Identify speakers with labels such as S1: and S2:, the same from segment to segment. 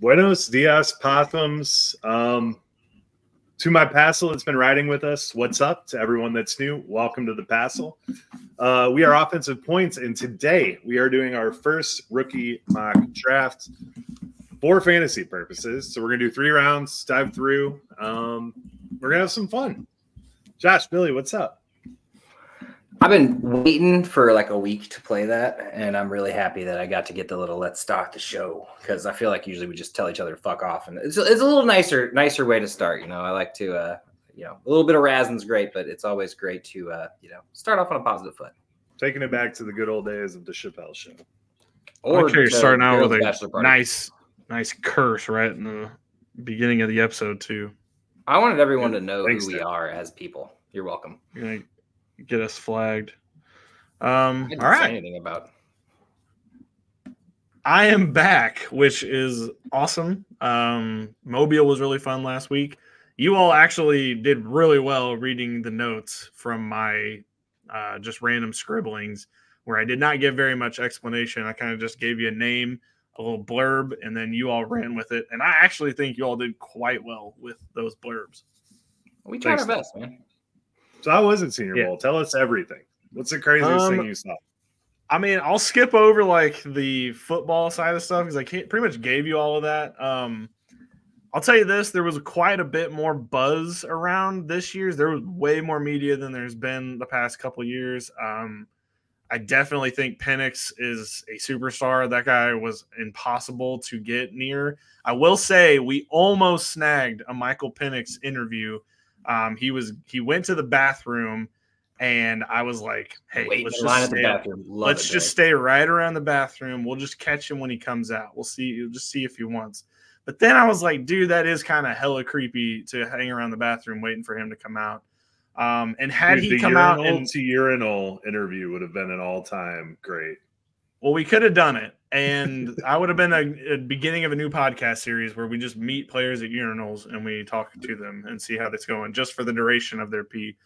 S1: Buenos dias, Pothams. To my Passel that's been riding with us, what's up? To everyone that's new, welcome to the Passel. We are Offensive Points, and today we are doing our first rookie mock draft for fantasy purposes. So we're going to do 3 rounds, dive through. We're going to have some fun. Josh, Billy, what's up?
S2: I've been waiting for like a week to play that, and I'm really happy that I got to get the little let's start the show, because I feel like usually we just tell each other to fuck off, and it's a little nicer way to start. You know, I like to a little bit of razzing's great, but it's always great to start off on a positive foot.
S1: Taking it back to the good old days of the Chappelle Show.
S3: Or you're starting out with a nice curse right in the beginning of the episode too.
S2: I wanted everyone to know who we are as people. You're welcome.
S3: You're gonna get us flagged.
S2: I didn't say anything about.
S3: I am back, which is awesome. Mobile was really fun last week. You all actually did really well reading the notes from my just random scribblings, where I did not give very much explanation. I kind of just gave you a name, a little blurb, and then you all ran with it. And I actually think you all did quite well with those blurbs.
S2: We tried our best, man.
S1: So I wasn't Senior Bowl. Tell us everything. What's the craziest thing you saw?
S3: I mean, I'll skip over like the football side of stuff because I pretty much gave you all of that. I'll tell you this: there was quite a bit more buzz around this year's. There was way more media than there's been the past couple of years. I definitely think Penix is a superstar. That guy was impossible to get near. I will say we almost snagged a Michael Penix interview. He went to the bathroom, and I was like, "Hey, let's just stay right around the bathroom. We'll just catch him when he comes out. We'll just see if he wants." But then I was like, "Dude, that is kind of hella creepy to hang around the bathroom waiting for him to come out." And had he come out
S1: to urinal interview would have been an all-time great.
S3: Well, we could have done it, and I would have been a beginning of a new podcast series where we just meet players at urinals and we talk to them and see how that's going just for the duration of their pee.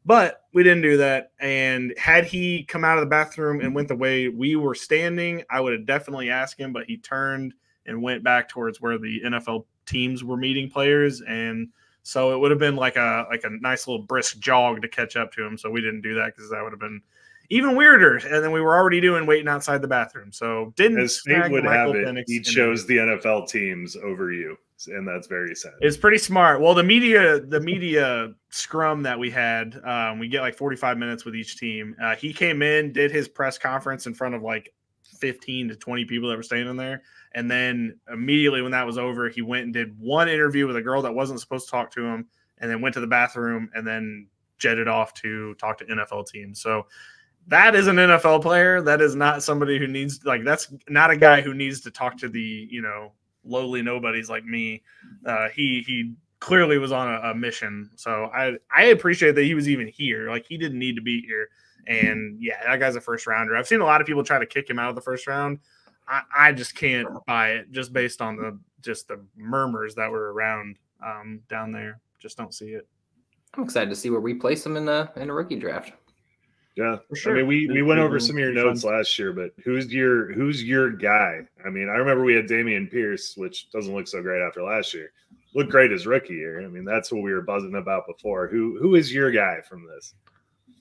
S3: But we didn't do that. And had he come out of the bathroom and went the way we were standing, I would have definitely asked him, but he turned and went back towards where the NFL teams were meeting players. And so it would have been like a nice little brisk jog to catch up to him. So we didn't do that because that would have been even weirder. And then we were already waiting outside the bathroom. So didn't
S1: as fate would have it, he chose the NFL teams over you. And that's very sad.
S3: It's pretty smart. Well, the media scrum that we had, we get like 45 minutes with each team. He came in, did his press conference in front of like 15 to 20 people that were standing there. And then immediately when that was over, he went and did one interview with a girl that wasn't supposed to talk to him, and then went to the bathroom and then jetted off to talk to NFL teams. So that is an NFL player. That is not somebody who needs, like, that's not a guy who needs to talk to the, lowly nobodies like me. He clearly was on a mission. So I appreciate that he was even here. Like, he didn't need to be here. And yeah, that guy's a first rounder. I've seen a lot of people try to kick him out of the first round. I just can't buy it just based on the murmurs that were around down there. Just don't see it.
S2: I'm excited to see where we place him in a rookie draft.
S1: Yeah, for sure. I mean, we went over some of your notes last year, but who's your guy? I mean, I remember we had Damian Pierce, which doesn't look so great after last year. Looked great his rookie year. I mean, that's what we were buzzing about before. Who is your guy from this?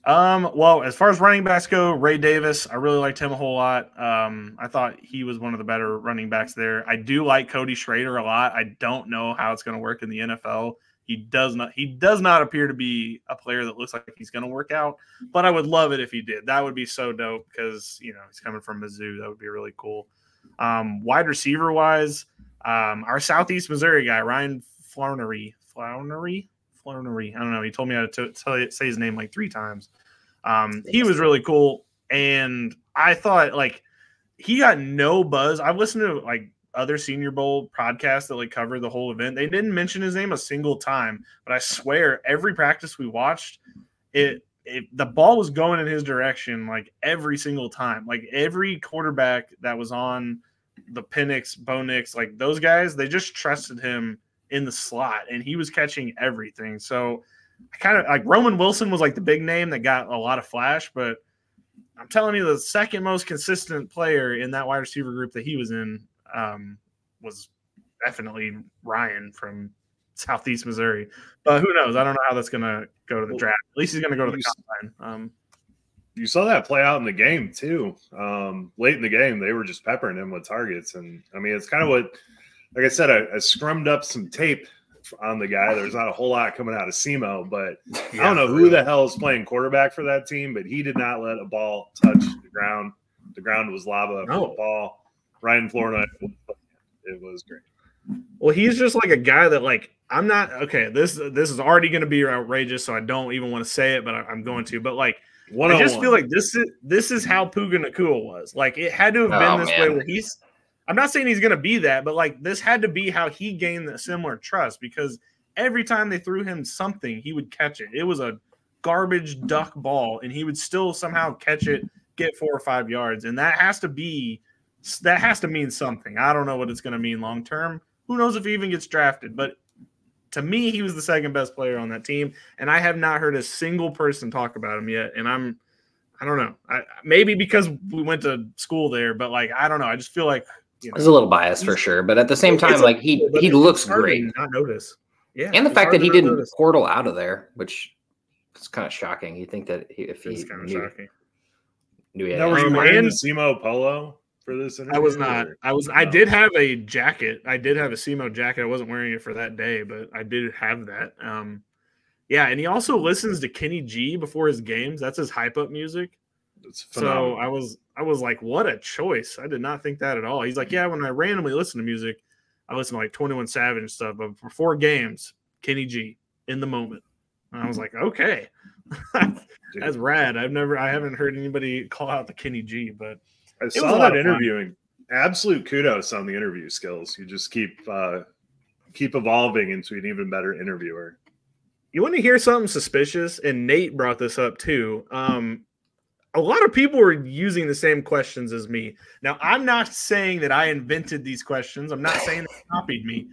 S3: Well, as far as running backs go, Ray Davis, I really liked him a whole lot. I thought he was one of the better running backs there. I do like Cody Schrader a lot. I don't know how it's going to work in the NFL. He does not appear to be a player that looks like he's going to work out, but I would love it if he did. That would be so dope because, he's coming from Mizzou. That would be really cool. Wide receiver wise, our Southeast Missouri guy, Ryan Flannery. I don't know. He told me how to say his name like 3 times. He was really cool. And I thought, like, he got no buzz. I've listened to, like, other Senior Bowl podcasts that, like, cover the whole event. They didn't mention his name a single time. But I swear, every practice we watched, the ball was going in his direction, like, every single time. Like, every quarterback that was on the Penix, Bo Nix, like, those guys, they just trusted him in the slot, and he was catching everything. So I kind of like Roman Wilson was like the big name that got a lot of flash, but I'm telling you, the second most consistent player in that wide receiver group that he was in was definitely Ryan from Southeast Missouri. But who knows? I don't know how that's going to go to the draft. At least he's going to go to the combine.
S1: You saw that play out in the game too. Late in the game, they were just peppering him with targets, and I mean, it's kind of what, like I said, I scrummed up some tape on the guy. There's not a whole lot coming out of SEMO, but I don't know who the hell is playing quarterback for that team, but he did not let a ball touch the ground. The ground was lava for the ball. Ryan Florida, it was great.
S3: Well, he's just like a guy that, like, I'm not okay. This is already going to be outrageous, so I don't even want to say it, but I'm going to. But like, I just feel like this is how Puka Nacua was. Like, it had to have been this way where he's. I'm not saying he's going to be that, but like this had to be how he gained the similar trust, because every time they threw him something, he would catch it. It was a garbage duck ball, and he would still somehow catch it, get 4 or 5 yards, and that has to mean something. I don't know what it's going to mean long term. Who knows if he even gets drafted? But to me, he was the second best player on that team, and I have not heard a single person talk about him yet. And I don't know. Maybe because we went to school there, but like I don't know. I just feel like.
S2: There's a little bias for sure, but at the same time, like he looks great.
S3: Not notice, yeah,
S2: and the fact that he didn't portal out of there, which is kind of shocking. You think that if he knew he had.
S1: Were you wearing the SEMO polo for this interview?
S3: I was not. I did have a jacket. I did have a SEMO jacket. I wasn't wearing it for that day, but I did have that. Yeah, and he also listens to Kenny G before his games. That's his hype up music. So I was like, what a choice. I did not think that at all. He's like, yeah, when I randomly listen to music, I listen to like 21 Savage and stuff, but before games, Kenny G in the moment. And I was like, okay, that's rad. I haven't heard anybody call out the Kenny G, but
S1: I saw that interviewing. Absolute kudos on the interview skills. You just keep evolving into an even better interviewer.
S3: You want to hear something suspicious? And Nate brought this up too. A lot of people were using the same questions as me. Now, I'm not saying that I invented these questions. I'm not saying they copied me.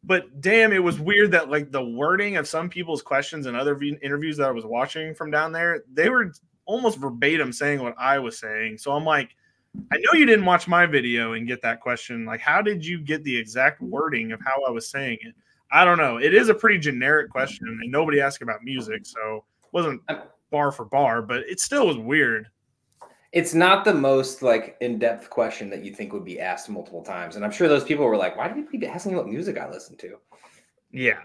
S3: But damn, it was weird that like the wording of some people's questions and other interviews that I was watching from down there, they were almost verbatim saying what I was saying. So I'm like, I know you didn't watch my video and get that question. Like, how did you get the exact wording of how I was saying it? I don't know. It is a pretty generic question, and nobody asked about music, so it wasn't bar for bar, but it still was weird.
S2: It's not the most like in-depth question that you think would be asked multiple times. And I'm sure those people were like, why do you keep asking me what music I listen to?
S3: Yeah.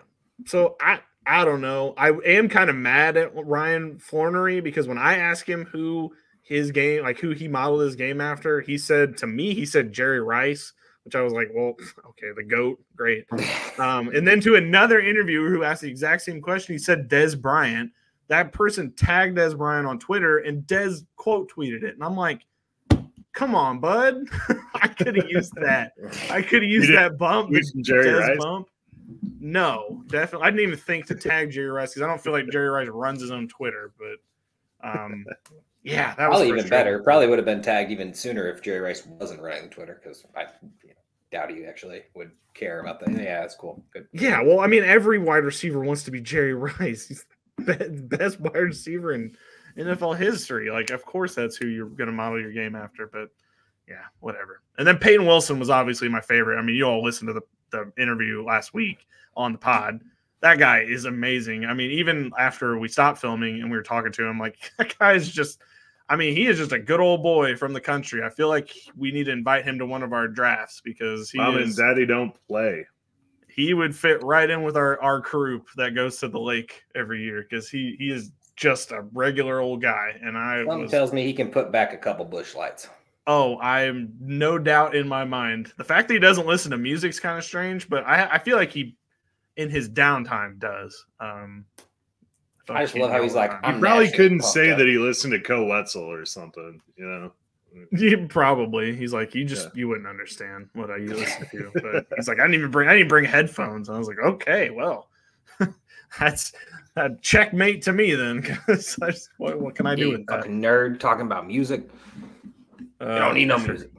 S3: So I don't know. I am kind of mad at Ryan Flournoy because when I asked him who he modeled his game after, he said Jerry Rice, which I was like, well, okay, the GOAT, great. And then to another interviewer who asked the exact same question, he said Des Bryant. That person tagged Des Bryant on Twitter, and Des quote tweeted it. And I'm like, come on, bud. I could have used that. I could have used that bump.
S1: Jerry Rice?
S3: Bump. No, definitely. I didn't even think to tag Jerry Rice because I don't feel like Jerry Rice runs his own Twitter. But yeah, that was
S2: probably even better. Probably would have been tagged even sooner if Jerry Rice wasn't running Twitter, because I doubt he actually would care about that. Yeah, that's cool. Good.
S3: Yeah, well, I mean, every wide receiver wants to be Jerry Rice. He's best wide receiver in NFL history. Like, of course, that's who you're going to model your game after. But yeah, whatever. And then Peyton Wilson was obviously my favorite. I mean, you all listened to the interview last week on the pod. That guy is amazing. I mean, even after we stopped filming and we were talking to him, like, that guy is just, I mean, he is just a good old boy from the country. I feel like we need to invite him to one of our drafts because
S1: Mom and Daddy don't play.
S3: He would fit right in with our group that goes to the lake every year because he is just a regular old guy. And
S2: Something tells me he can put back a couple bush lights.
S3: Oh, I'm no doubt in my mind. The fact that he doesn't listen to music is kind of strange, but I feel like he, in his downtime, does.
S2: I just love how he's like,
S1: he probably couldn't say that he listened to Co Wetzel or something, you know?
S3: Yeah, probably. He's like, you wouldn't understand what I listen to. But he's like, I didn't bring headphones. And I was like, okay, well, that's a checkmate to me then. Because what can I do with that?
S2: Fucking nerd talking about music. You don't need no music.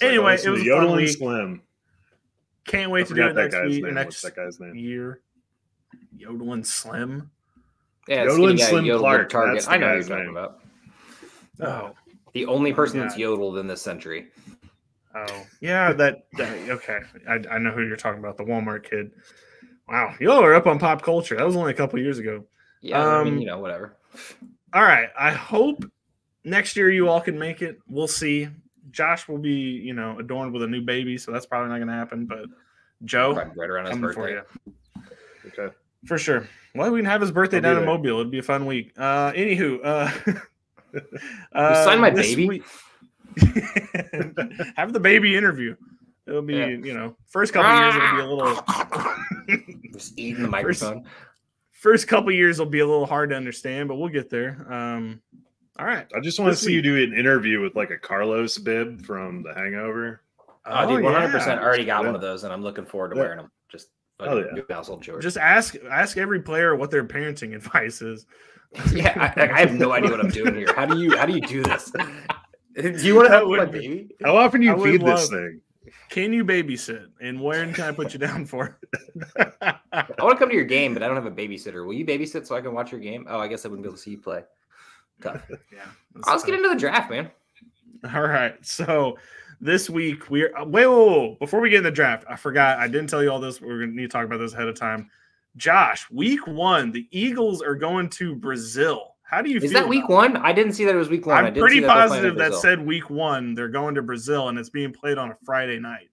S3: Anyway, it was
S1: Yodel and Slim.
S3: Can't wait to do it next week.
S1: What's that guy's name?
S3: Year. Yodel and Slim.
S2: Yeah,
S1: Yodel and Slim Clark.
S2: I know what you're talking about.
S3: Oh.
S2: The only person that's yodeled in this century.
S3: Oh, yeah, okay. I know who you're talking about, the Walmart kid. Wow, y'all are up on pop culture. That was only a couple years ago.
S2: Yeah, I mean, whatever.
S3: All right, I hope next year you all can make it. We'll see. Josh will be, adorned with a new baby, so that's probably not going to happen. But Joe,
S2: right around his birthday.
S3: For you.
S1: Okay.
S3: For sure. Well, we can have his birthday down in Mobile. It'd be a fun week. Anywho,
S2: sign my baby.
S3: Have the baby interview. It'll be, first couple years it'll be a little
S2: just eating the microphone.
S3: First couple years will be a little hard to understand, but we'll get there. All right.
S1: I just want to see you do an interview with like a Carlos bib from The Hangover.
S2: Oh, dude, 100% already got one of those, and I'm looking forward to wearing them. Just household chores.
S3: Just ask every player what their parenting advice is.
S2: Yeah, I have no idea what I'm doing here. How do you do this? Do you want to help my baby?
S1: How often do you feed this thing?
S3: Can you babysit? And where can I put you down for?
S2: I want to come to your game, but I don't have a babysitter. Will you babysit so I can watch your game? Oh, I guess I wouldn't be able to see you play. Tough. Yeah. Let's get into the draft, man.
S3: All right. So this week we're wait. Before we get in the draft, I forgot. I didn't tell you all this. We're going to need to talk about this ahead of time. Josh, week 1, the Eagles are going to Brazil. How do you feel?
S2: Is that week 1? I didn't see that it was week 1.
S3: I'm pretty positive that said week 1. They're going to Brazil, and it's being played on a Friday night.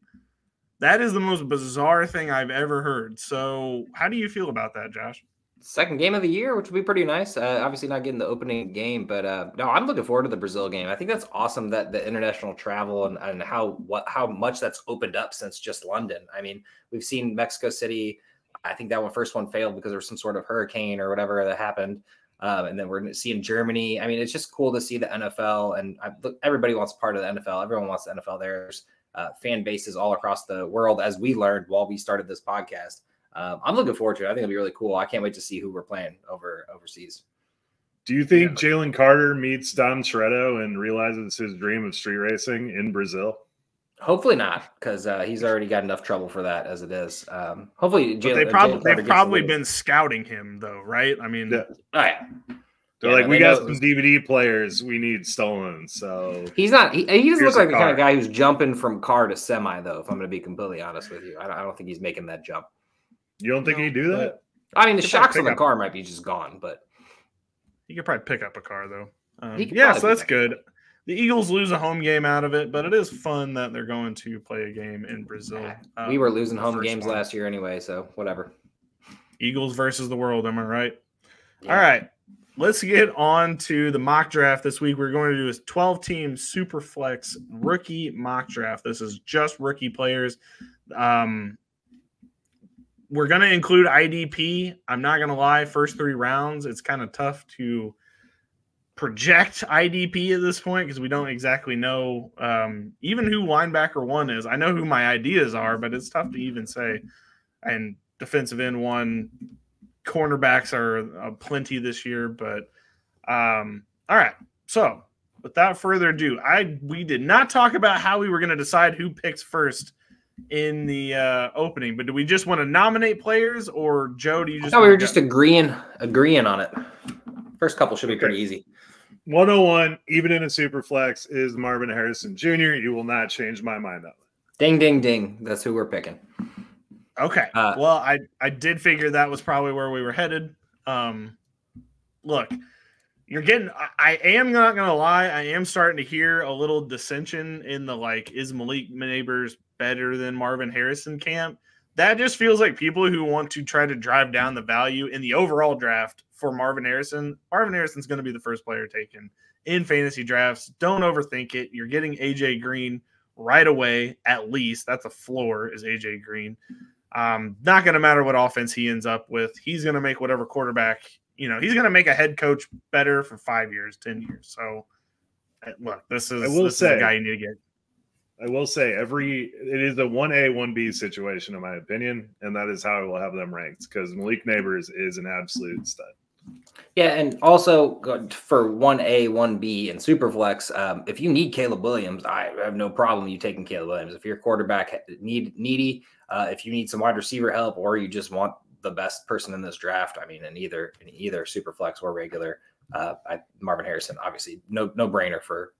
S3: That is the most bizarre thing I've ever heard. So how do you feel about that, Josh?
S2: Second game of the year, which would be pretty nice. Obviously not getting the opening game, but no, I'm looking forward to the Brazil game. I think that's awesome that the international travel and how much that's opened up since just London. I mean, we've seen Mexico City. I think that first one failed because there was some sort of hurricane or whatever that happened. And then we're seeing Germany. I mean, it's just cool to see the NFL, and everybody wants part of the NFL. Everyone wants the NFL. There's fan bases all across the world, as we learned while we started this podcast. I'm looking forward to it. I think it'll be really cool. I can't wait to see who we're playing overseas.
S1: Do you think Jalen Carter meets Dom Toretto and realizes his dream of street racing in Brazil?
S2: Hopefully not, because he's already got enough trouble for that as it is. Hopefully,
S3: they've probably been scouting him, though, right? I mean,
S1: They're like, we got some DVD players we need stolen. So
S2: he's not. He doesn't look like the kind of guy who's jumping from car to semi, though. If I'm going to be completely honest with you, I don't think he's making that jump.
S1: You don't think he'd do that?
S2: I mean, the shocks on the car might be just gone, but
S3: he could probably pick up a car, though. So that's good. The Eagles lose a home game out of it, but it is fun that they're going to play a game in Brazil.
S2: We were losing home games last year anyway, so whatever.
S3: Eagles versus the world, am I right? Yeah. All right, let's get on to the mock draft this week. We're going to do a 12-team Superflex rookie mock draft. This is just rookie players. We're going to include IDP. I'm not going to lie, first 3 rounds, it's kind of tough to project IDP at this point because we don't exactly know even who linebacker 1 is. I know who my ideas are, but it's tough to even say. And defensive end 1, cornerbacks are plenty this year. But all right. So without further ado, we did not talk about how we were going to decide who picks first in the opening, but do we just want to nominate players, or Joe, do you just?
S2: No, we were just agreeing on it. First couple should be pretty easy.
S1: 101, even in a super flex, is Marvin Harrison Jr. You will not change my mind on it.
S2: Ding, ding, ding. That's who we're picking.
S3: Okay. Well, I did figure that was probably where we were headed. Look, I am not going to lie. I am starting to hear a little dissension in the, is Malik Neighbors better than Marvin Harrison camp? That just feels like people who want to try to drive down the value in the overall draft for Marvin Harrison. Marvin Harrison's going to be the first player taken in fantasy drafts. Don't overthink it. You're getting AJ Green right away, at least. That's a floor, is AJ Green. Not going to matter what offense he ends up with. He's going to make whatever quarterback, he's going to make a head coach better for 5 years, 10 years. So, look, this is the guy you need to get.
S1: I will say it is a 1A, 1B situation, in my opinion, and that is how I will have them ranked, because Malik Neighbors is an absolute stud.
S2: Yeah, and also for 1A, 1B, and Superflex, if you need Caleb Williams, I have no problem you taking Caleb Williams. If you're quarterback needy, if you need some wide receiver help, or you just want the best person in this draft, I mean, in either Superflex or regular, Marvin Harrison, obviously, no brainer for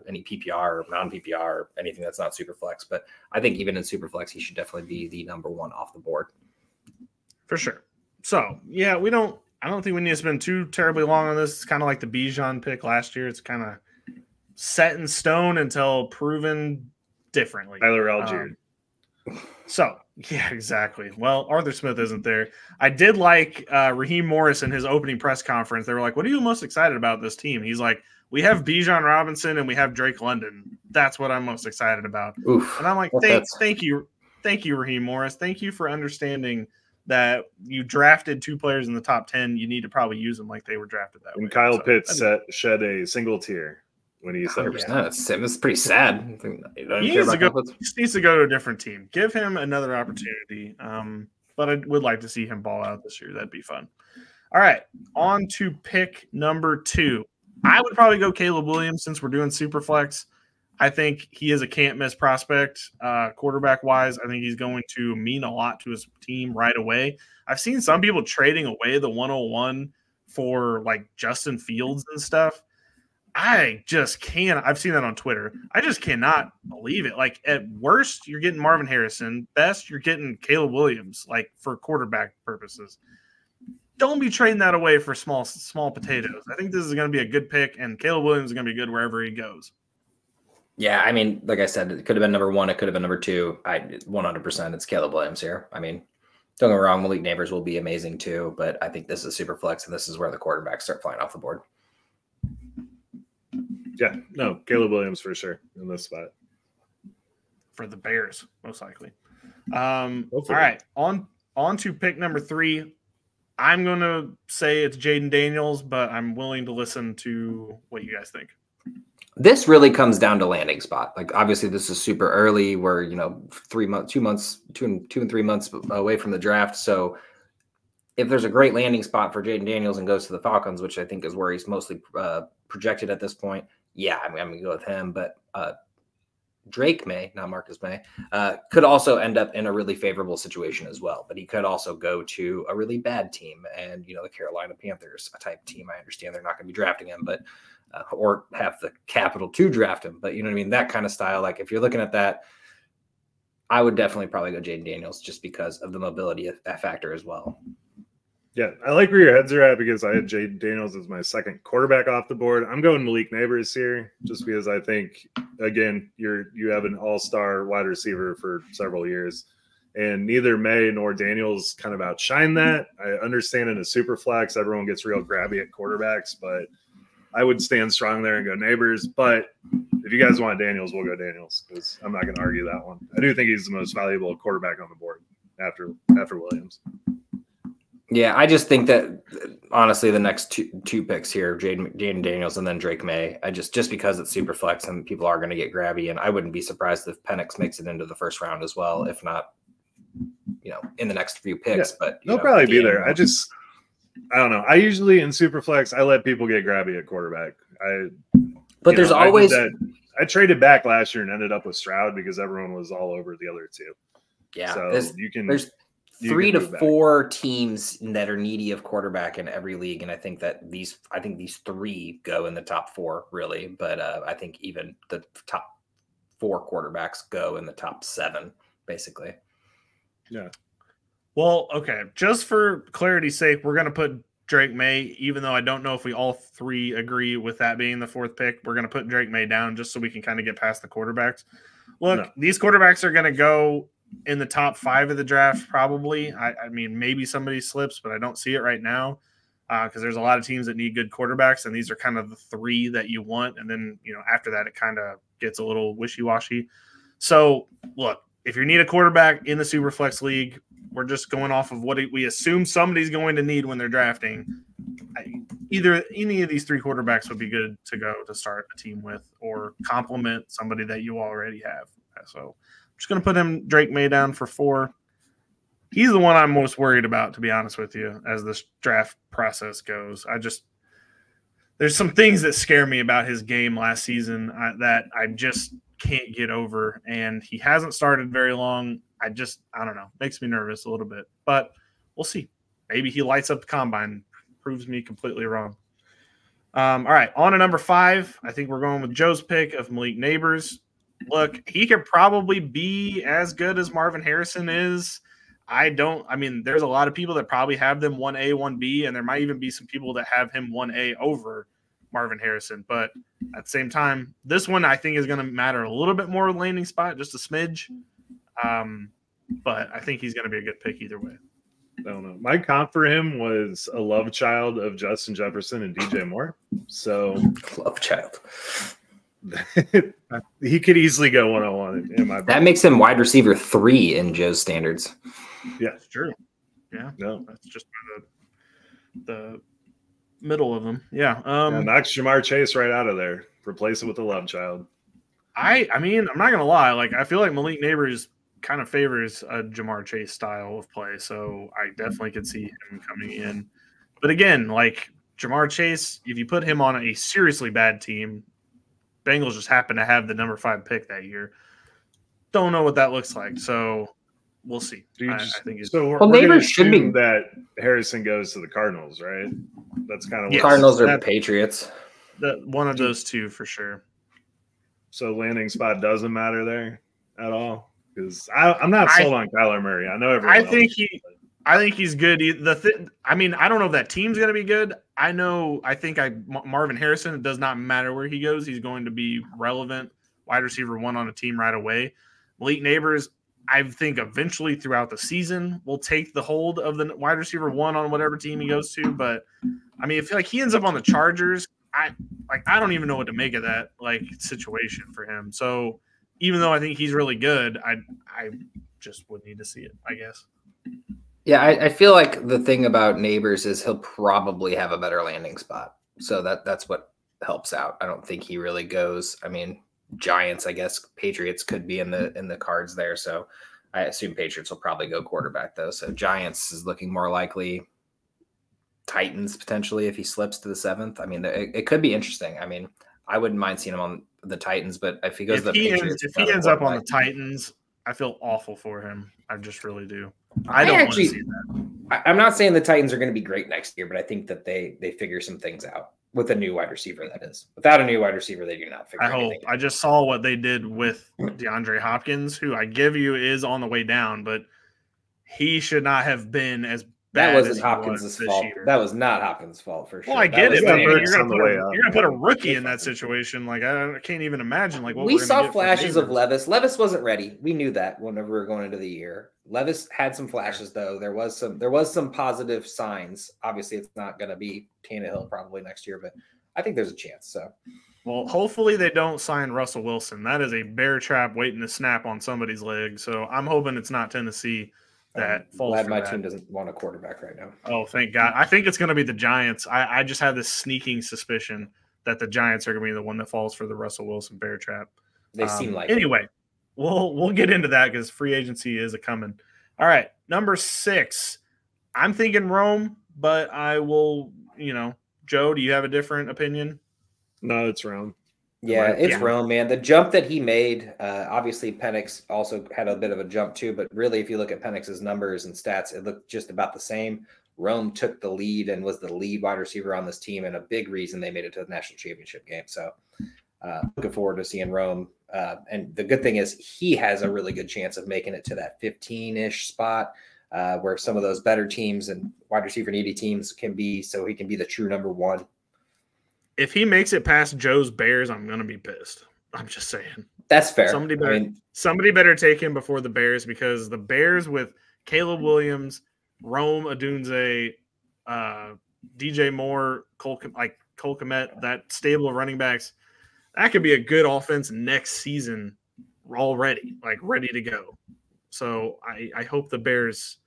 S2: any PPR or non-PPR or anything that's not super flex. But I think even in super flex, he should definitely be the number one off the board.
S3: For sure. So, yeah, I don't think we need to spend too terribly long on this. It's kind of like the Bijan pick last year. It's kind of set in stone until proven differently.
S1: Tyler Algier.
S3: So, yeah, exactly. Well, Arthur Smith isn't there. I did like Raheem Morris in his opening press conference. They were like, what are you most excited about this team? He's like, we have Bijan Robinson and we have Drake London. That's what I'm most excited about.
S2: Oof,
S3: and I'm like, thank you, Raheem Morris. Thank you for understanding that you drafted 2 players in the top 10. You need to probably use them like they were drafted that way.
S1: And Kyle Pitts shed a single tear when he said
S2: that. It's pretty sad.
S3: He needs to go to a different team. Give him another opportunity. But I would like to see him ball out this year. That'd be fun. All right, on to pick number 2. I would probably go Caleb Williams since we're doing super flex. I think he is a can't-miss prospect, quarterback-wise. I think he's going to mean a lot to his team right away. I've seen some people trading away the 101 for, like, Justin Fields and stuff. I just can't. I've seen that on Twitter. I just cannot believe it. Like, at worst, you're getting Marvin Harrison. Best, you're getting Caleb Williams, like, for quarterback purposes. Don't be trading that away for small potatoes. I think this is going to be a good pick, and Caleb Williams is going to be good wherever he goes.
S2: Yeah, I mean, like I said, it could have been number 1. It could have been number 2. 100% it's Caleb Williams here. I mean, don't get me wrong, Malik Neighbors will be amazing too, but I think this is super flex, and this is where the quarterbacks start flying off the board.
S1: Yeah, no, Caleb Williams for sure in this spot.
S3: For the Bears, most likely. All right, on to pick number 3. I'm going to say it's Jaden Daniels, but I'm willing to listen to what you guys think.
S2: This really comes down to landing spot. Like, obviously this is super early. We're, 2 and 3 months away from the draft. So if there's a great landing spot for Jaden Daniels and goes to the Falcons, which I think is where he's mostly projected at this point, yeah, I'm going to go with him. But Drake May, not Marcus May, could also end up in a really favorable situation as well. But he could also go to a really bad team and, the Carolina Panthers, a type team. I understand they're not going to be drafting him, but or have the capital to draft him. But you know what I mean? That kind of style. Like, if you're looking at that, I would definitely probably go Jaden Daniels just because of the mobility of that factor as well.
S1: Yeah, I like where your heads are at because I had Jaden Daniels as my second quarterback off the board. I'm going Malik Neighbors here just because I think, again, you have an all-star wide receiver for several years, and neither May nor Daniels kind of outshine that. I understand in a super flex, everyone gets real grabby at quarterbacks, but I would stand strong there and go Neighbors. But if you guys want Daniels, we'll go Daniels because I'm not going to argue that one. I do think he's the most valuable quarterback on the board after Williams.
S2: Yeah, I just think that honestly, the next two picks here, Jaden Daniels and then Drake May, just because it's super flex and people are going to get grabby, and I wouldn't be surprised if Penix makes it into the first round as well, if not, in the next few picks.
S1: Yeah,
S2: but
S1: they'll probably be there. I don't know. I usually in super flex, I let people get grabby at quarterback.
S2: There's always
S1: I traded back last year and ended up with Stroud because everyone was all over the other two.
S2: Yeah,
S1: so
S2: there's 3 to 4 teams that are needy of quarterback in every league, and I think these 3 go in the top 4 really, but I think even the top 4 quarterbacks go in the top 7 basically.
S1: Yeah.
S3: Well, okay. Just for clarity's sake, we're going to put Drake May, even though I don't know if we all 3 agree with that being the 4th pick. We're going to put Drake May down just so we can kind of get past the quarterbacks. Look, These quarterbacks are going to go in the top 5 of the draft, probably. I mean, maybe somebody slips, but I don't see it right now because there's a lot of teams that need good quarterbacks, and these are kind of the 3 that you want. And then, after that, it kind of gets a little wishy-washy. So, look, if you need a quarterback in the Superflex League, we're just going off of what we assume somebody's going to need when they're drafting. Any of these 3 quarterbacks would be good to go to start a team with or complement somebody that you already have. So, just going to put Drake May down for 4. He's the one I'm most worried about, to be honest with you, as this draft process goes. There's some things that scare me about his game last season that I just can't get over, and he hasn't started very long. I don't know. Makes me nervous a little bit, but we'll see. Maybe he lights up the combine, proves me completely wrong. All right, on to number 5. I think we're going with Joe's pick of Malik Neighbors. Look, he could probably be as good as Marvin Harrison is. There's a lot of people that probably have them 1A, 1B, and there might even be some people that have him 1A over Marvin Harrison. But at the same time, this one I think is going to matter a little bit more landing spot, just a smidge. But I think he's going to be a good pick either way.
S1: I don't know. My comp for him was a love child of Justin Jefferson and DJ Moore. So
S2: love child.
S1: He could easily go 101 in my book.
S2: That makes him wide receiver 3 in Joe's standards.
S1: Yeah,
S3: That's true. Yeah,
S1: no,
S3: that's just the middle of them. Yeah.
S1: Knocks Jamar Chase right out of there. Replace it with a love child.
S3: I mean, I'm not gonna lie. Like, I feel like Malik Neighbors kind of favors a Jamar Chase style of play, so I definitely could see him coming in. But again, like Jamar Chase, if you put him on a seriously bad team, Bengals just happen to have the number 5 pick that year. Don't know what that looks like, so we'll see. I think it's
S1: so.
S2: Well,
S1: we're
S2: Neighbors should be
S1: that Harrison goes to the Cardinals, right? That's kind of
S3: Yes.
S2: Cardinals or Patriots.
S3: one of those two for sure.
S1: So landing spot doesn't matter there at all, because I'm not sold on Kyler Murray. I know everyone.
S3: I think he's good. I don't know if that team's going to be good. Marvin Harrison, it does not matter where he goes. He's going to be relevant wide receiver 1 on a team right away. Malik Neighbors, I think eventually throughout the season will take the hold of the wide receiver 1 on whatever team he goes to. But I feel like he ends up on the Chargers. I don't even know what to make of that situation for him. So even though I think he's really good, I just would need to see it, I guess.
S2: Yeah, I feel like the thing about Neighbors is he'll probably have a better landing spot. So that's what helps out. I don't think he really goes. Giants, I guess Patriots could be in the cards there. So I assume Patriots will probably go quarterback though. So Giants is looking more likely. Titans potentially if he slips to the 7th. It could be interesting. I wouldn't mind seeing him on the Titans, but if he goes to the Patriots,
S3: if he ends up on the Titans, I feel awful for him. I just really do. I don't want to see that.
S2: I'm not saying the Titans are going to be great next year, but I think that they figure some things out with a new wide receiver. That is, without a new wide receiver, they do not figure.
S3: I hope. I just saw what they did with DeAndre Hopkins, who I give you is on the way down, but he should not have been as bad.
S2: That wasn't Hopkins' fault. That was not Hopkins' fault for sure.
S3: Well, I get it. You're going
S1: to
S3: put a rookie in that situation. I can't even imagine. What
S2: we saw flashes of Levis. Levis wasn't ready. We knew that whenever we were going into the year. Levis had some flashes though. There was some positive signs. Obviously, it's not going to be Tannehill probably next year, but I think there's a chance. So,
S3: well, hopefully they don't sign Russell Wilson. That is a bear trap waiting to snap on somebody's leg. So I'm hoping it's not Tennessee that falls.
S2: Glad my team doesn't want a quarterback right now.
S3: Oh, thank God. I think it's going to be the Giants. I just have this sneaking suspicion that the Giants are going to be the one that falls for the Russell Wilson bear trap.
S2: They seem like
S3: anyway.
S2: It.
S3: We'll get into that because free agency is a coming. All right, number 6. I'm thinking Rome, but I will. Joe, do you have a different opinion?
S1: No, it's Rome.
S2: Yeah, it's Rome, man. The jump that he made, obviously Penix also had a bit of a jump too, but really if you look at Penix's numbers and stats, it looked just about the same. Rome took the lead and was the lead wide receiver on this team and a big reason they made it to the national championship game. So looking forward to seeing Rome. And the good thing is he has a really good chance of making it to that 15-ish spot where some of those better teams and wide receiver needy teams can be, so he can be the true number 1.
S3: If he makes it past Joe's Bears, I'm going to be pissed. I'm just saying.
S2: That's fair.
S3: Somebody better take hhim before the Bears, because the Bears with Caleb Williams, Rome Odunze, DJ Moore, Cole Kmet, that stable of running backs, that could be a good offense next season already, ready to go. So I hope the Bears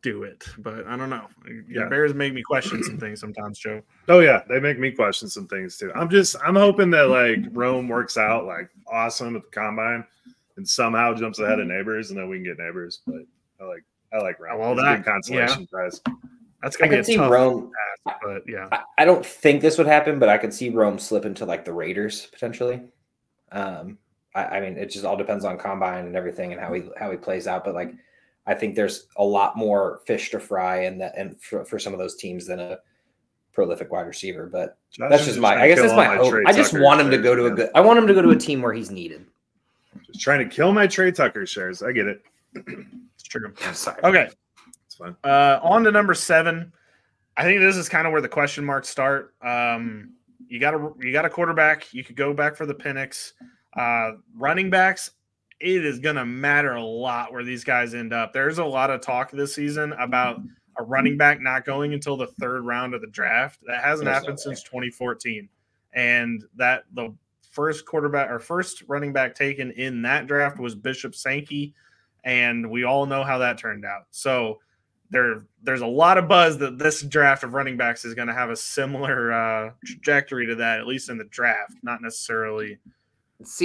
S3: do it, but I don't know. Yeah, Bears make me question some things sometimes, Joe.
S1: Oh yeah, they make me question some things too. I'm hoping that Rome works out awesome at the combine and somehow jumps ahead of Neighbors, and then we can get Neighbors. But I like Rome.
S3: Well,
S1: that consolation prize.
S3: That's gonna be a tough
S2: Rome.
S3: Task, but yeah,
S2: I don't think this would happen, but I could see Rome slip into the Raiders potentially. It just all depends on combine and everything and how he plays out. But I think there's a lot more fish to fry and for some of those teams than prolific wide receiver. But
S1: Josh
S2: that's
S1: is
S2: just
S1: just
S2: my.
S1: trying
S2: I
S1: to
S2: guess
S1: kill
S2: that's
S1: all
S2: my
S1: my
S2: hope.
S1: Trey
S2: I just
S1: Tucker
S2: want him to
S1: shares,
S2: go to a
S1: man.
S2: good. I want him to go to a team where he's needed.
S1: Just trying to kill my Trey Tucker shares. I get it.
S3: It's true.
S2: I'm sorry.
S3: Okay.
S1: It's fine.
S3: On to number 7. I think this is kind of where the question marks start. You got a quarterback. You could go back for the Penix. Running backs, it is going to matter a lot where these guys end up. There's a lot of talk this season about a running back not going until the 3rd round of the draft. That hasn't happened since 2014. And that the first running back taken in that draft was Bishop Sankey. And we all know how that turned out. So there's a lot of buzz that this draft of running backs is going to have a similar trajectory to that, at least in the draft, not necessarily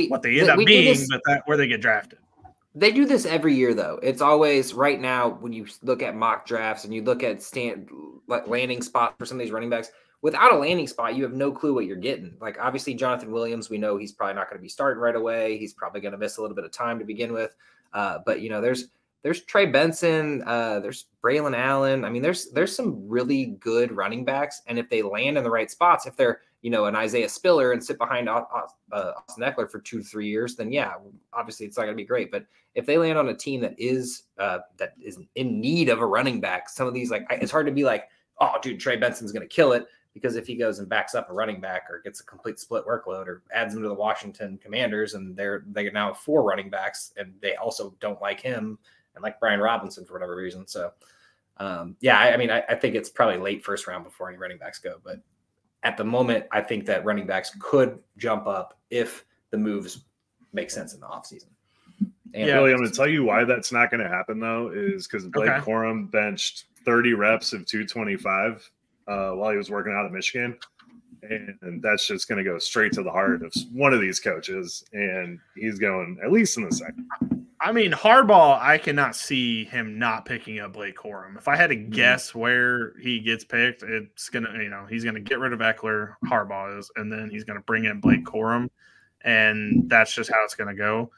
S3: what they end up being, but where they get drafted.
S2: They do this every year, though. It's always right now when you look at mock drafts and you look at landing spot for some of these running backs. Without a landing spot, you have no clue what you're getting. Like, obviously, Jonathan Williams, we know he's probably not going to be starting right away. He's probably going to miss a little bit of time to begin with. But, there's Trey Benson, there's Braylon Allen. I mean, there's some really good running backs. And if they land in the right spots, if they're, an Isaiah Spiller and sit behind Austin Eckler for 2-3 years, then yeah, obviously it's not going to be great. But if they land on a team that is in need of a running back, some of these, it's hard to be like, oh, dude, Trey Benson's going to kill it. Because if he goes and backs up a running back or gets a complete split workload or adds him to the Washington Commanders and they now have 4 running backs and they also don't like him and like Brian Robinson for whatever reason. So, I think it's probably late 1st round before any running backs go. But at the moment, I think that running backs could jump up if the moves make sense in the offseason.
S1: Really, I'm going to tell you why that's not going to happen, though, is because Blake Corum benched 30 reps of 225 while he was working out at Michigan. And that's just going to go straight to the heart of one of these coaches. And he's going at least in the 2nd.
S3: I mean, Harbaugh, I cannot see him not picking up Blake Corum. If I had to guess where he gets picked, it's going to, he's going to get rid of Eckler, Harbaugh is, and then he's going to bring in Blake Corum. And that's just how it's going to go.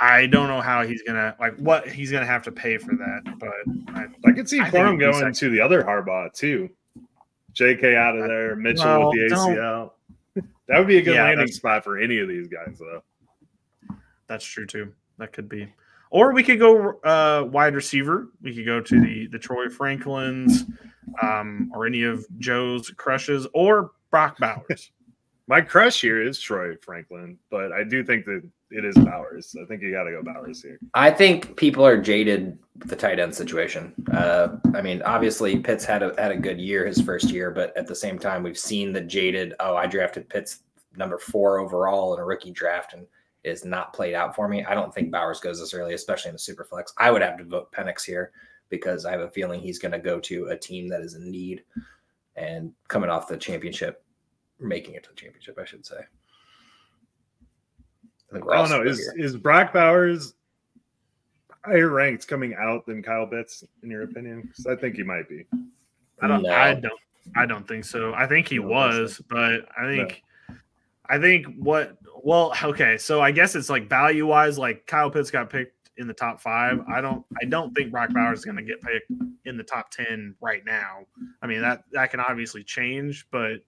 S3: I don't know how he's going to, what he's going to have to pay for that. But
S1: I could see Corum going to the other Harbaugh, too. JK out of there, Mitchell with the ACL. That would be a good landing spot for any of these guys, though.
S3: That's true, too. That could be. Or we could go wide receiver. We could go to the Troy Franklins or any of Joe's crushes or Brock Bowers.
S1: My crush here is Troy Franklin, but I do think that it is Bowers. I think you got to go Bowers here.
S2: I think people are jaded with the tight end situation. I mean, obviously Pitts had a good year his first year, but at the same time, we've seen the jaded, I drafted Pitts number 4 overall in a rookie draft and it has not played out for me. I don't think Bowers goes this early, especially in the super flex. I would have to vote Penix here because I have a feeling he's going to go to a team that is in need and coming off the championship, making it to the championship, I should say.
S1: I don't know. Is Brock Bowers higher ranked coming out than Kyle Pitts, in your opinion? Because I think he might be.
S3: I don't think so. I think he was, but I think so I guess it's like value wise, like Kyle Pitts got picked in the top 5. I don't think Brock Bowers is going to get picked in the top 10 right now. I mean, that can obviously change, but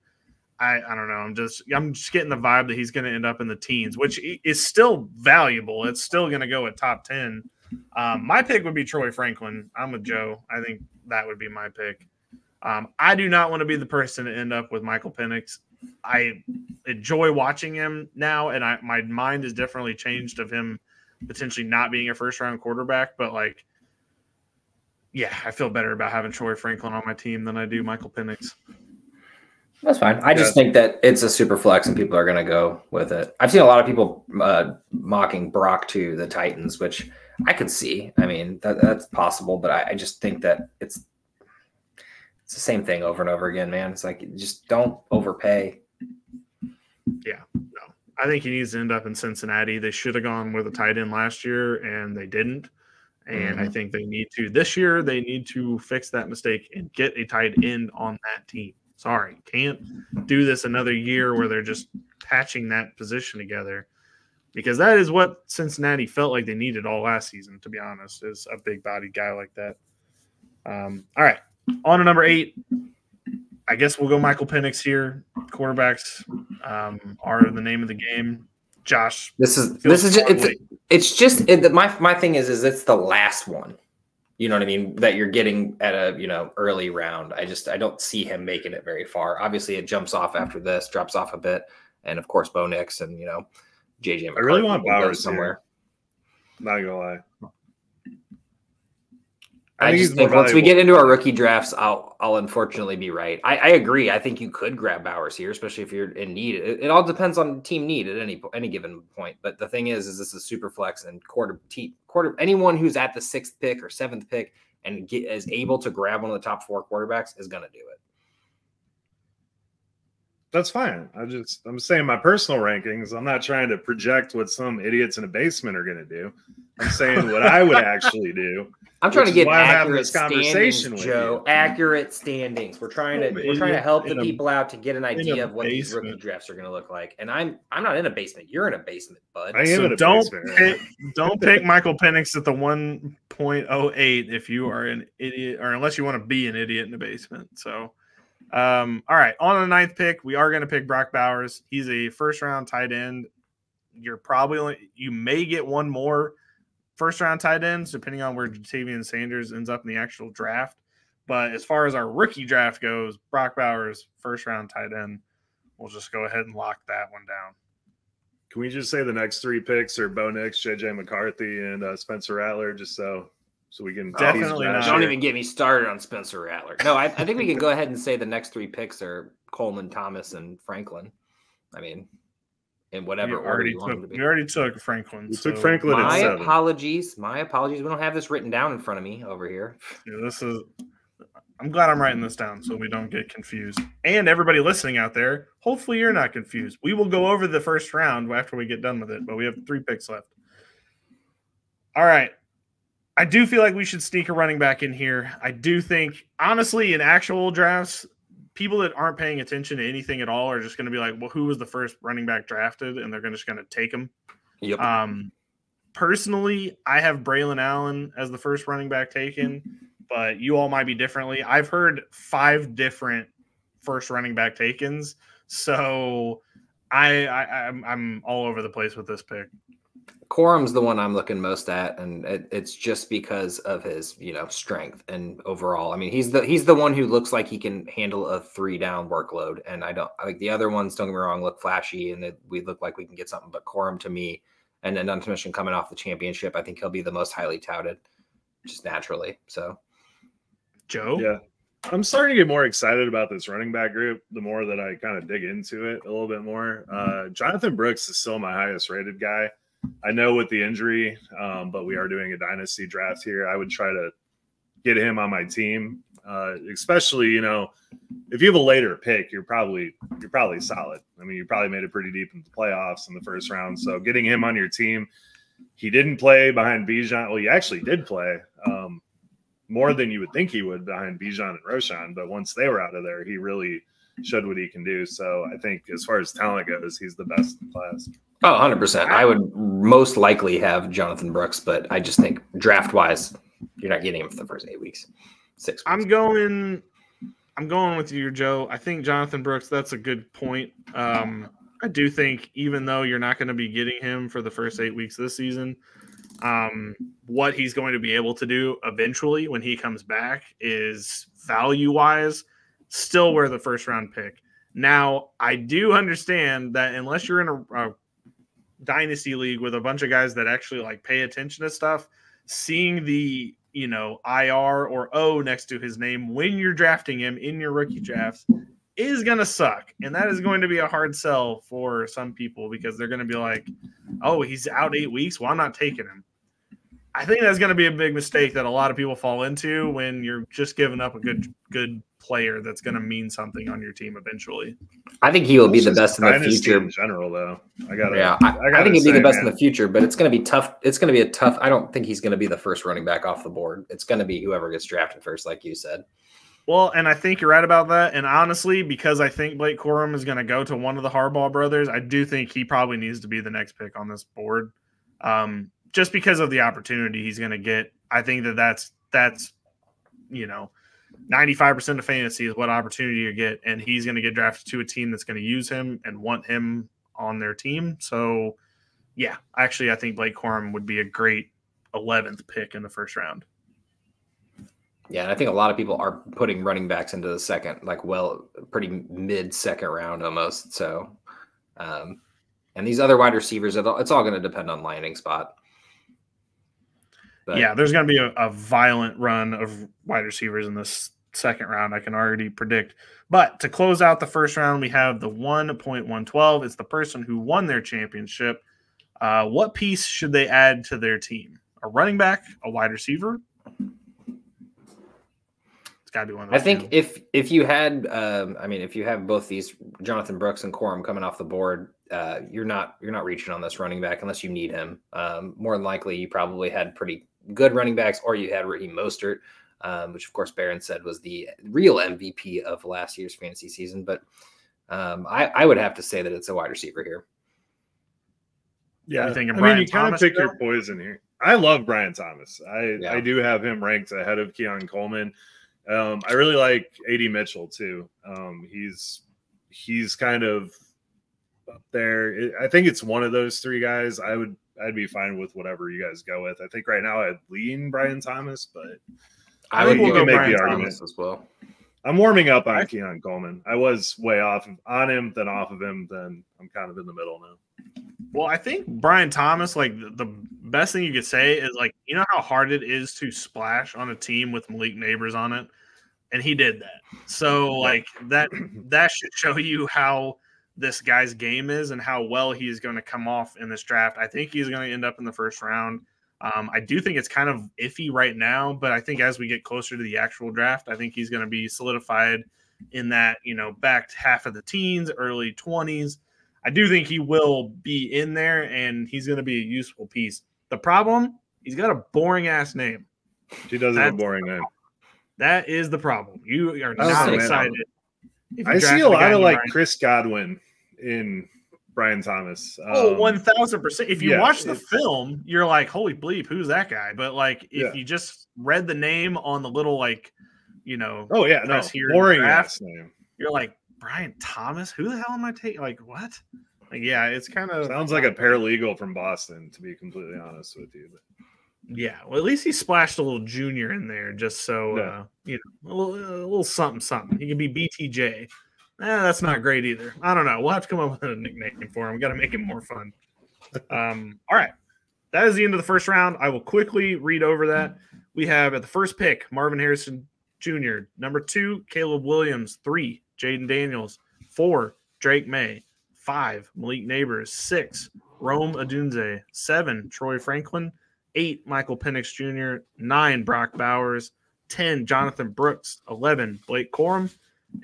S3: I don't know. I'm just getting the vibe that he's going to end up in the teens, which is still valuable. It's still going to go at top 10. My pick would be Troy Franklin. I'm with Joe. I think that would be my pick. I do not want to be the person to end up with Michael Penix. I enjoy watching him now, and my mind has definitely changed of him potentially not being a first-round quarterback. But, I feel better about having Troy Franklin on my team than I do Michael Penix.
S2: That's fine. I just think that it's a super flex and people are going to go with it. I've seen a lot of people mocking Brock to the Titans, which I could see. I mean, that's possible, but I just think that it's the same thing over and over again, man. It's like, just don't overpay.
S3: Yeah, no. I think he needs to end up in Cincinnati. They should have gone with a tight end last year, and they didn't. And I think they need to. This year, they need to fix that mistake and get a tight end on that team. Sorry, can't do this another year where they're just patching that position together, because that is what Cincinnati felt like they needed all last season, to be honest, is a big-bodied guy like that. All right, on to number 8. I guess we'll go Michael Penix here. Quarterbacks are the name of the game. Josh,
S2: this is just my thing is it's the last one. You know what I mean? That you're getting at a early round. I don't see him making it very far. Obviously, it jumps off after this, drops off a bit, and of course, Bo Nix and JJ.
S1: I really want Bowers
S2: somewhere.
S1: Here. Not gonna lie.
S2: I just think once we get into our rookie drafts, I'll unfortunately be right. I agree. I think you could grab Bowers here, especially if you're in need. It all depends on team need at any given point. But the thing is this is super flex and quarter anyone who's at the 6th pick or 7th pick and is able to grab one of the top 4 quarterbacks is going to do it.
S1: That's fine. I'm saying my personal rankings. I'm not trying to project what some idiots in a basement are going to do. I'm saying what I would actually do.
S2: I'm trying to get accurate standings, Joe. Accurate standings. We're trying to help the people out to get an idea of what these rookie drafts are going to look like. And I'm not in a basement. You're in a basement, bud.
S1: I am in a basement.
S3: Don't pick Michael Penix at the 1.08 if you are an idiot, or unless you want to be an idiot in a basement. So, all right, on the 9th pick, we are going to pick Brock Bowers. He's a first-round tight end. You may get one more first-round tight ends, depending on where Jatavian Sanders ends up in the actual draft. But as far as our rookie draft goes, Brock Bowers, first-round tight end. We'll just go ahead and lock that one down.
S1: Can we just say the next 3 picks are Bo Nix, J.J. McCarthy, and Spencer Rattler, just so we can
S3: definitely not.
S2: Don't even get me started on Spencer Rattler. No, I think we can go ahead and say the next 3 picks are Coleman, Thomas, and Franklin. I mean, in whatever order you want them to be.
S3: We already took Franklin.
S1: We took Franklin at 7.
S2: My apologies. We don't have this written down in front of me over here.
S3: Yeah, I'm glad I'm writing this down so we don't get confused. And everybody listening out there, hopefully you're not confused. We will go over the first round after we get done with it, but we have 3 picks left. All right. I do feel like we should sneak a running back in here. I do think, honestly, in actual drafts, people that aren't paying attention to anything at all are just going to be like, well, who was the first running back drafted? And they're just going to take him.
S2: Yep.
S3: Personally, I have Braylon Allen as the first running back taken, but you all might be differently. I've heard 5 different first running back takens. So I'm all over the place with this pick.
S2: Corum's the one I'm looking most at, and it's just because of his, strength and overall. I mean, he's the one who looks like he can handle a 3-down workload, and I like the other ones. Don't get me wrong, look flashy, and we look like we can get something. But Corum, to me, and then not to mention coming off the championship, I think he'll be the most highly touted, just naturally. So,
S3: Joe,
S1: yeah, I'm starting to get more excited about this running back group the more that I kind of dig into it a little bit more. Jonathan Brooks is still my highest rated guy. I know with the injury, but we are doing a dynasty draft here. I would try to get him on my team, especially, if you have a later pick, you're probably solid. I mean, you probably made it pretty deep into the playoffs in the first round. So getting him on your team, he didn't play behind Bijan. Well, he actually did play more than you would think he would behind Bijan and Roshan. But once they were out of there, he really showed what he can do. So I think as far as talent goes, he's the best in class.
S2: Oh, 100%. I would most likely have Jonathan Brooks, but I just think draft-wise, you're not getting him for the first 8 weeks, 6 weeks.
S3: I'm going with you, Joe. I think Jonathan Brooks, that's a good point. I do think even though you're not going to be getting him for the first 8 weeks this season, what he's going to be able to do eventually when he comes back is value-wise still worth the first-round pick. Now, I do understand that unless you're in a dynasty league with a bunch of guys that actually pay attention to stuff, seeing the IR or O next to his name when you're drafting him in your rookie drafts is going to suck. And that is going to be a hard sell for some people because they're going to be like, oh, he's out 8 weeks. Well, I'm not taking him. I think that's going to be a big mistake that a lot of people fall into when you're just giving up a good player that's going to mean something on your team eventually.
S2: I think he will be the best in the future.
S1: In general, though, I
S2: think he'll be the best in the future, but it's going to be tough. It's going to be a tough. I don't think he's going to be the first running back off the board. It's going to be whoever gets drafted first, like you said.
S3: Well, and I think you're right about that. And honestly, because I think Blake Corum is going to go to one of the Harbaugh brothers, I do think he probably needs to be the next pick on this board. Just because of the opportunity he's going to get. I think that's 95% of fantasy is what opportunity you get, and he's going to get drafted to a team that's going to use him and want him on their team. So, yeah, actually, I think Blake Corum would be a great 11th pick in the first round.
S2: Yeah, and I think a lot of people are putting running backs into the second, like pretty mid-second round almost. So, and these other wide receivers, it's all going to depend on landing spot.
S3: But, yeah, there's going to be a violent run of wide receivers in this second round. I can already predict. But to close out the first round, we have the 1.112. It's the person who won their championship. What piece should they add to their team? A running back, a wide receiver? It's got to be one of those.
S2: I think if you had, if you have both these Jonathan Brooks and Corum coming off the board, you're not reaching on this running back unless you need him. More than likely, you probably had pretty good running backs, or you had Raheem Mostert, which of course Barron said was the real MVP of last year's fantasy season. But I would have to say that it's a wide receiver here.
S1: Yeah, you kind of pick your poison here. I love Brian Thomas. I do have him ranked ahead of Keon Coleman. I really like A.D. Mitchell too. He's kind of up there. I think it's one of those three guys. I'd be fine with whatever you guys go with. I think right now I'd lean Brian Thomas, but
S2: I think we'll go
S1: make
S2: Brian
S1: the
S2: Thomas
S1: argument
S2: as well.
S1: I'm warming up on Keon Coleman. I was way off on him, then off of him, then I'm kind of in the middle now.
S3: Well, I think Brian Thomas, like the best thing you could say is like, you know how hard it is to splash on a team with Malik Neighbors on it, and he did that. So like that should show you how this guy's game is and how well he's going to come off in this draft. I think he's going to end up in the first round. I do think it's kind of iffy right now, but I think as we get closer to the actual draft, I think he's going to be solidified in that, back half of the teens, early 20s. I do think he will be in there, and he's going to be a useful piece. The problem, he's got a boring-ass name.
S1: He does have a boring name.
S3: That is the problem. You are not excited.
S1: I see a lot of like Chris Godwin in Brian Thomas.
S3: 1,000%. If you watch the film, you're like, holy bleep, who's that guy? But like, if you just read the name on the little
S1: boring ass name,
S3: you're like, Brian Thomas? Who the hell am I taking? Like, what? Like, yeah, it's kind of
S1: sounds like a paralegal from Boston, to be completely honest with you. But
S3: yeah, well, at least he splashed a little junior in there, just so a little something. He can be BTJ. That's not great either. I don't know. We'll have to come up with a nickname for him. We got to make it more fun. All right, that is the end of the first round. I will quickly read over that. We have at the first pick Marvin Harrison Jr., number 2 Caleb Williams, 3 Jaden Daniels, 4 Drake May, 5 Malik Neighbors, 6 Rome Odunze, 7 Troy Franklin, 8 Michael Penix Jr., 9 Brock Bowers, 10 Jonathan Brooks, 11 Blake Corum,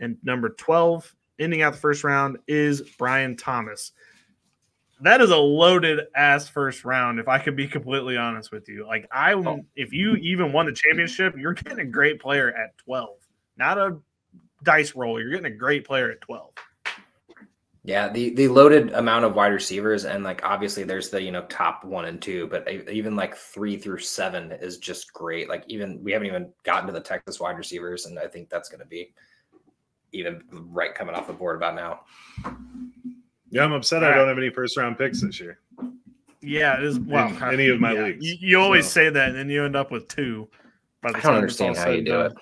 S3: and number 12, ending out the first round, is Brian Thomas. That is a loaded ass first round, if I could be completely honest with you. Like, if you even won the championship, you're getting a great player at 12. Not a dice roll. You're getting a great player at 12.
S2: Yeah, the loaded amount of wide receivers, and like obviously there's the top 1 and 2, but even like 3 through 7 is just great. Like we haven't even gotten to the Texas wide receivers, and I think that's going to be even right coming off the board about now.
S1: Yeah, I'm upset I don't have any first round picks this year.
S3: Yeah, it is. Well,
S1: any of my leagues.
S3: You always say that, and then you end up with 2.
S2: I don't understand how you do it.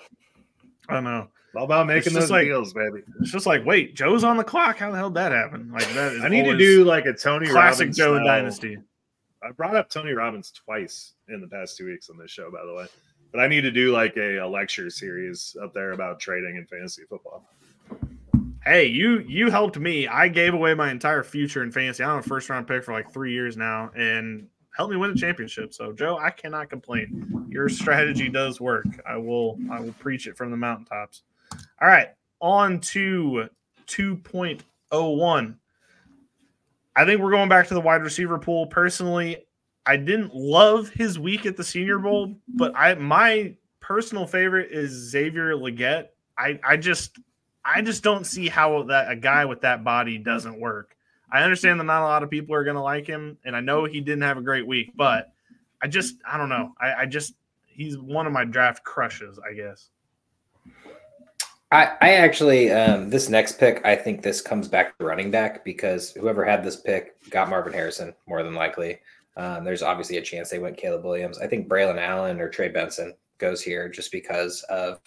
S3: I don't know.
S1: It's all about making those deals, baby.
S3: It's just like, wait, Joe's on the clock. How the hell did that happen? Like that is
S1: I need to do like a Tony
S3: classic
S1: Robbins
S3: Joe Dynasty.
S1: I brought up Tony Robbins twice in the past 2 weeks on this show, by the way. But I need to do like a lecture series up there about trading in fantasy football.
S3: Hey, you helped me. I gave away my entire future in fantasy. I'm a first round pick for like 3 years now, and helped me win a championship. So, Joe, I cannot complain. Your strategy does work. I will preach it from the mountaintops. All right, on to 2.01. I think we're going back to the wide receiver pool. Personally, I didn't love his week at the Senior Bowl, but my personal favorite is Xavier Legette. I just don't see how a guy with that body doesn't work. I understand that not a lot of people are going to like him, and I know he didn't have a great week, but I don't know. He's one of my draft crushes, I guess.
S2: I actually, this next pick, I think this comes back to running back because whoever had this pick got Marvin Harrison more than likely. There's obviously a chance they went Caleb Williams. I think Braylon Allen or Trey Benson goes here just because of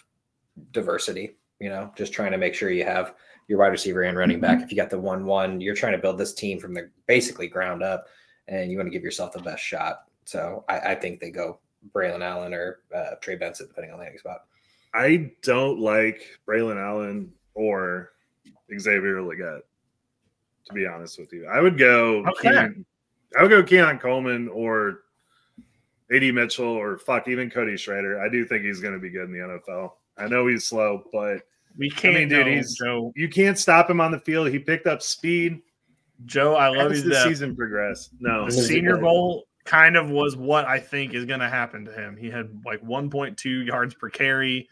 S2: diversity, just trying to make sure you have your wide receiver and running back. If you got the 1-1, you're trying to build this team from the basically ground up and you want to give yourself the best shot. So I think they go Braylon Allen or Trey Benson, depending on landing spot.
S1: I don't like Braylon Allen or Xavier Legette, to be honest with you. I would go Keon Coleman or A.D. Mitchell or even Cody Schrader. I do think he's going to be good in the NFL. I know he's slow, but
S3: we can't. Joe.
S1: You can't stop him on the field. He picked up speed.
S3: Joe, I love you.
S1: As the season progressed. No,
S3: the Senior Bowl kind of was what I think is going to happen to him. He had like 1.2 yards per carry.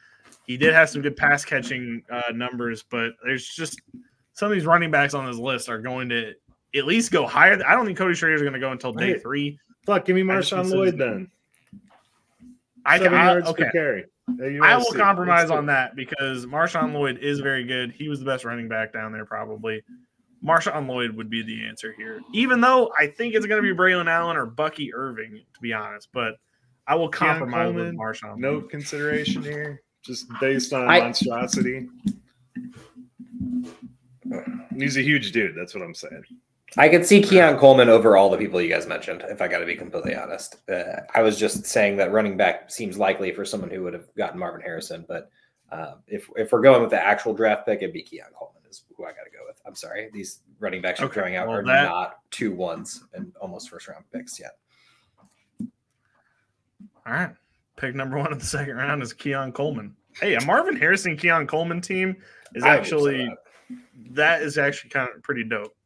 S3: He did have some good pass catching numbers, but there's just some of these running backs on this list are going to at least go higher. I don't think Cody Schrader is going to go until day 3.
S1: Fuck, give me Marshawn Lloyd then.
S3: 7
S1: yards per carry.
S3: I will compromise on that because Marshawn Lloyd is very good. He was the best running back down there probably. Marshawn Lloyd would be the answer here, even though I think it's going to be Braylon Allen or Bucky Irving, to be honest. But I will compromise with Marshawn.
S1: No consideration here, just based on monstrosity. He's a huge dude. That's what I'm saying.
S2: I could see Keon Coleman over all the people you guys mentioned, if I got to be completely honest. I was just saying that running back seems likely for someone who would have gotten Marvin Harrison. But if we're going with the actual draft pick, it'd be Keon Coleman is who I got to go with. I'm sorry. These running backs you're throwing out are not 2 1s and almost first-round picks yet.
S3: All right. Pick number 1 of the second round is Keon Coleman. Hey, a Marvin Harrison Keon Coleman team is actually kind of pretty dope.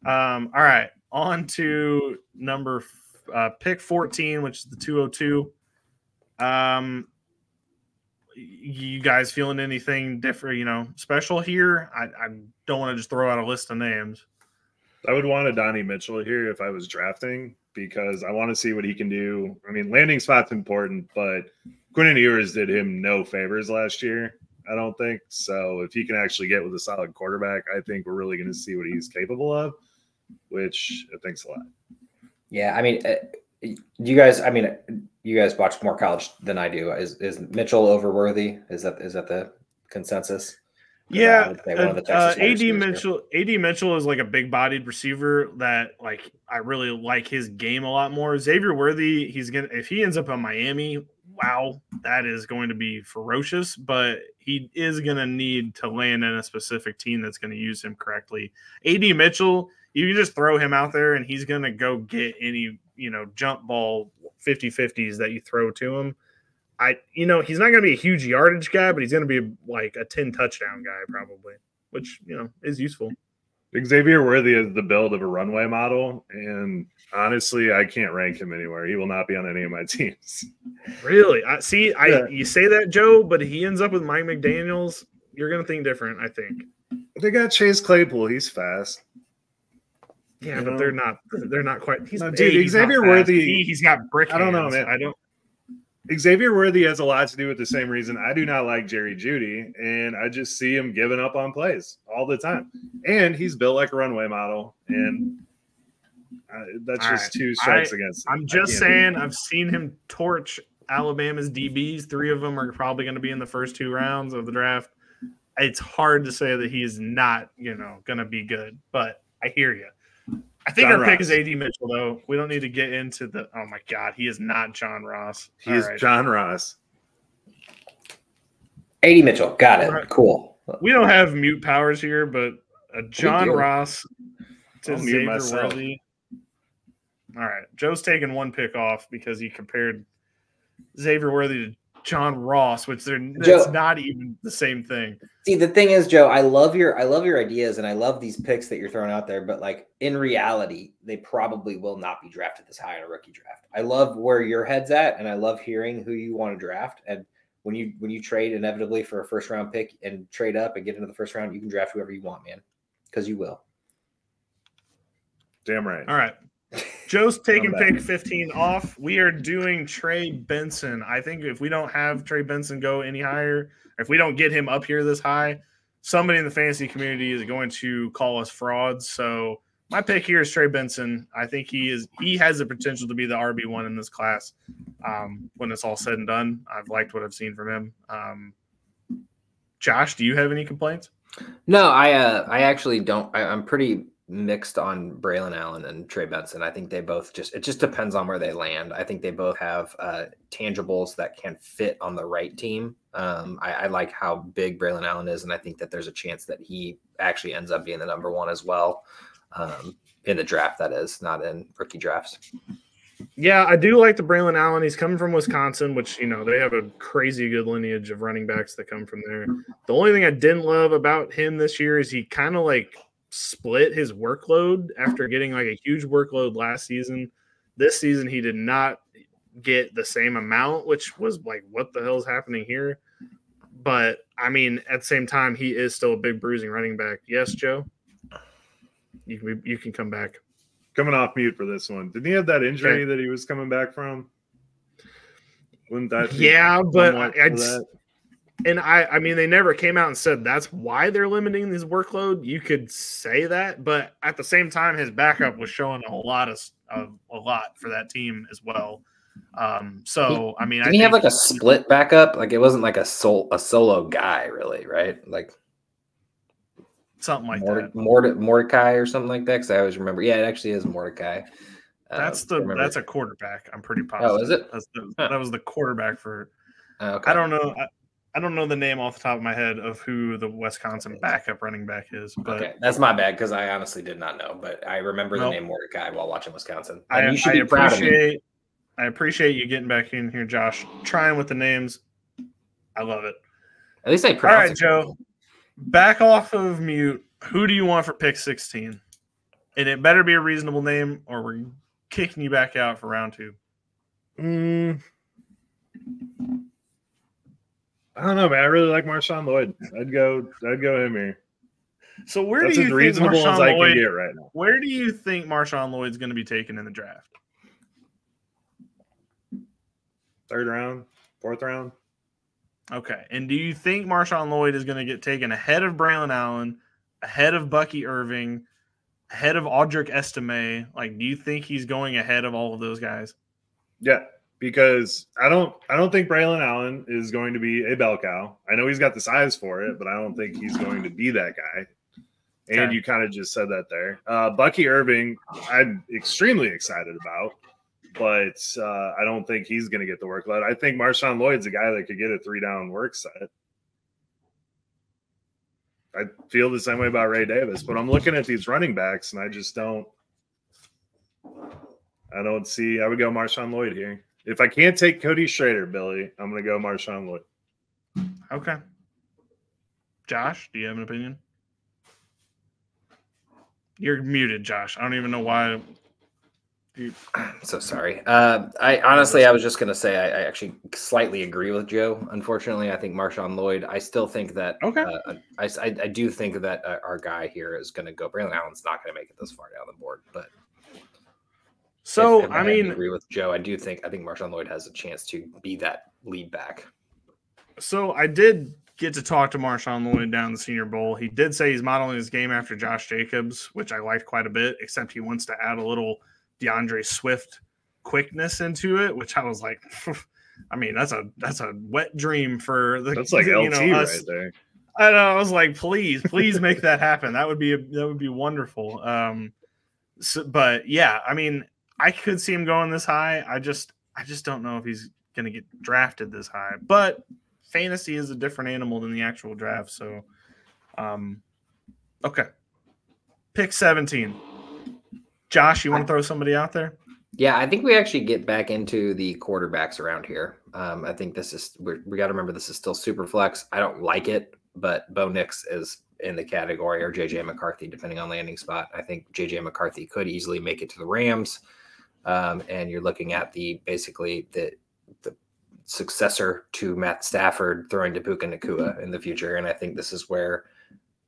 S3: All right, on to pick 14, which is the 202. You guys feeling anything different, special here? I don't want to just throw out a list of names.
S1: I would want a Donnie Mitchell here if I was drafting because I want to see what he can do. I mean, landing spot's important, but Quinn Ewers did him no favors last year, I don't think. So if he can actually get with a solid quarterback, I think we're really going to see what he's capable of, which I think's a lot.
S2: Yeah, I mean, you guys watch more college than I do. Is Mitchell overworthy? Is that the consensus?
S3: Yeah, AD Mitchell is like a big-bodied receiver that I really like his game a lot more. Xavier Worthy, if he ends up in Miami, wow, that is going to be ferocious. But he is going to need to land in a specific team that's going to use him correctly. AD Mitchell, you can just throw him out there and he's going to go get any jump ball 50-50s that you throw to him. He's not going to be a huge yardage guy, but he's going to be like a 10 touchdown guy probably, which, is useful.
S1: Xavier Worthy is the build of a runway model, and honestly, I can't rank him anywhere. He will not be on any of my teams.
S3: Really? You say that, Joe, but he ends up with Mike McDaniels. You're going to think different, I think.
S1: They got Chase Claypool. He's fast.
S3: Yeah, but they're not quite.
S1: Xavier Worthy.
S3: He's got brick.
S1: I don't know, man. Xavier Worthy has a lot to do with the same reason I do not like Jerry Jeudy, and I just see him giving up on plays all the time. And he's built like a runway model, and that's just 2 strikes against him.
S3: I'm just saying I've seen him torch Alabama's DBs. 3 of them are probably going to be in the first 2 rounds of the draft. It's hard to say that he's not, going to be good, but I hear you. I think our pick is AD Mitchell, though. We don't need to get into the – oh, my God. He is not John Ross.
S1: He is John Ross.
S2: AD Mitchell. Got it. Right. Cool.
S3: We don't have mute powers here, but a John Ross to Xavier Worthy. All right. Joe's taking 1 pick off because he compared Xavier Worthy to John Ross, which that's not even the same thing.
S2: See, the thing is, Joe, I love your ideas and I love these picks that you're throwing out there, but in reality, they probably will not be drafted this high in a rookie draft. I love where your head's at, and I love hearing who you want to draft. And when you trade inevitably for a first round pick and trade up and get into the first round, you can draft whoever you want, man, because you will.
S1: Damn right.
S3: All right. Joe's taking pick 15 off. We are doing Trey Benson. I think if we don't have Trey Benson go any higher, if we don't get him up here this high, somebody in the fantasy community is going to call us frauds. So my pick here is Trey Benson. I think he has the potential to be the RB1 in this class when it's all said and done. I've liked what I've seen from him. Josh, do you have any complaints?
S2: No, I actually don't. I'm pretty mixed on Braylon Allen and Trey Benson. I think they both it just depends on where they land. I think they both have tangibles that can fit on the right team. I like how big Braylon Allen is, and I think that there's a chance that he actually ends up being the number one as well in the draft, that is, not in rookie drafts.
S3: Yeah, I do like the Braylon Allen. He's coming from Wisconsin, which, they have a crazy good lineage of running backs that come from there. The only thing I didn't love about him this year is he kind of split his workload after getting a huge workload last season. This season, he did not get the same amount, which was what the hell is happening here? But, at the same time, he is still a big bruising running back. Yes, Joe? You can come back.
S1: Coming off mute for this one. Didn't he have that injury that he was coming back from? Wouldn't that be
S3: but they never came out and said that's why they're limiting his workload. You could say that, but at the same time, his backup was showing a lot for that team as well.
S2: Did he have a split backup? It wasn't a solo guy, really, right?
S3: Something like that.
S2: Mordecai or something like that, because I always remember. Yeah, it actually is Mordecai.
S3: That's a quarterback. I'm pretty positive.
S2: Oh, is it?
S3: That was the quarterback for.
S2: Okay.
S3: I don't know. I don't know the name off the top of my head of who the Wisconsin backup running back is. But
S2: okay, that's my bad because I honestly did not know. But I remember the name Mordecai while watching Wisconsin. You should be proud of me.
S3: I appreciate you getting back in here, Josh. Trying with the names. I love it.
S2: At least I pronounce it.
S3: All right, Joe. Back off of mute. Who do you want for pick 16? And it better be a reasonable name or we're kicking you back out for round 2.
S1: I don't know, man. I really like Marshawn Lloyd. I'd go him here.
S3: So where
S1: That's
S3: do you
S1: as reasonable
S3: think Marshawn
S1: as I
S3: Lloyd,
S1: can get right now.
S3: Where do you think Marshawn Lloyd's going to be taken in the draft?
S1: 3rd round, 4th round.
S3: Okay. And do you think Marshawn Lloyd is going to get taken ahead of Braylon Allen, ahead of Bucky Irving, ahead of Audric Estime? Do you think he's going ahead of all of those guys?
S1: Yeah, because I don't think Braylon Allen is going to be a bell cow. I know he's got the size for it, but I don't think he's going to be that guy. And
S3: Okay.
S1: you kind of just said that there. Bucky Irving, I'm extremely excited about. But I don't think he's going to get the workload. I think Marshawn Lloyd's a guy that could get a 3-down work set. I feel the same way about Ray Davis, but I'm looking at these running backs, and I just don't see. I would go Marshawn Lloyd here. If I can't take Cody Schrader, Billy, I'm going to go Marshawn Lloyd.
S3: Okay. Josh, do you have an opinion? You're muted, Josh. I don't even know why.
S2: I'm so sorry. I was just going to say I actually slightly agree with Joe. Unfortunately, I think Marshawn Lloyd. I still think that.
S3: Okay.
S2: I do think that our guy here is going to go. Braylon Allen's not going to make it this far down the board, but.
S3: So
S2: I agree with Joe. I think Marshawn Lloyd has a chance to be that lead back.
S3: So I did get to talk to Marshawn Lloyd down the Senior Bowl. He did say he's modeling his game after Josh Jacobs, which I liked quite a bit. Except he wants to add a little DeAndre Swift quickness into it, which I was like, that's a wet dream for the.
S1: That's like LT us. Right there.
S3: I know. I was like, please make that happen. That would be wonderful. But yeah, I could see him going this high. I just don't know if he's going to get drafted this high. But fantasy is a different animal than the actual draft. So, okay. Pick 17. Josh, you want to throw somebody out there?
S2: Yeah, I think we actually get back into the quarterbacks around here. I think we got to remember this is still super flex. I don't like it, but Bo Nix is in the category, or JJ McCarthy, depending on landing spot. I think JJ McCarthy could easily make it to the Rams. And you're looking at basically the successor to Matt Stafford throwing to Puka Nacua in the future. And I think this is where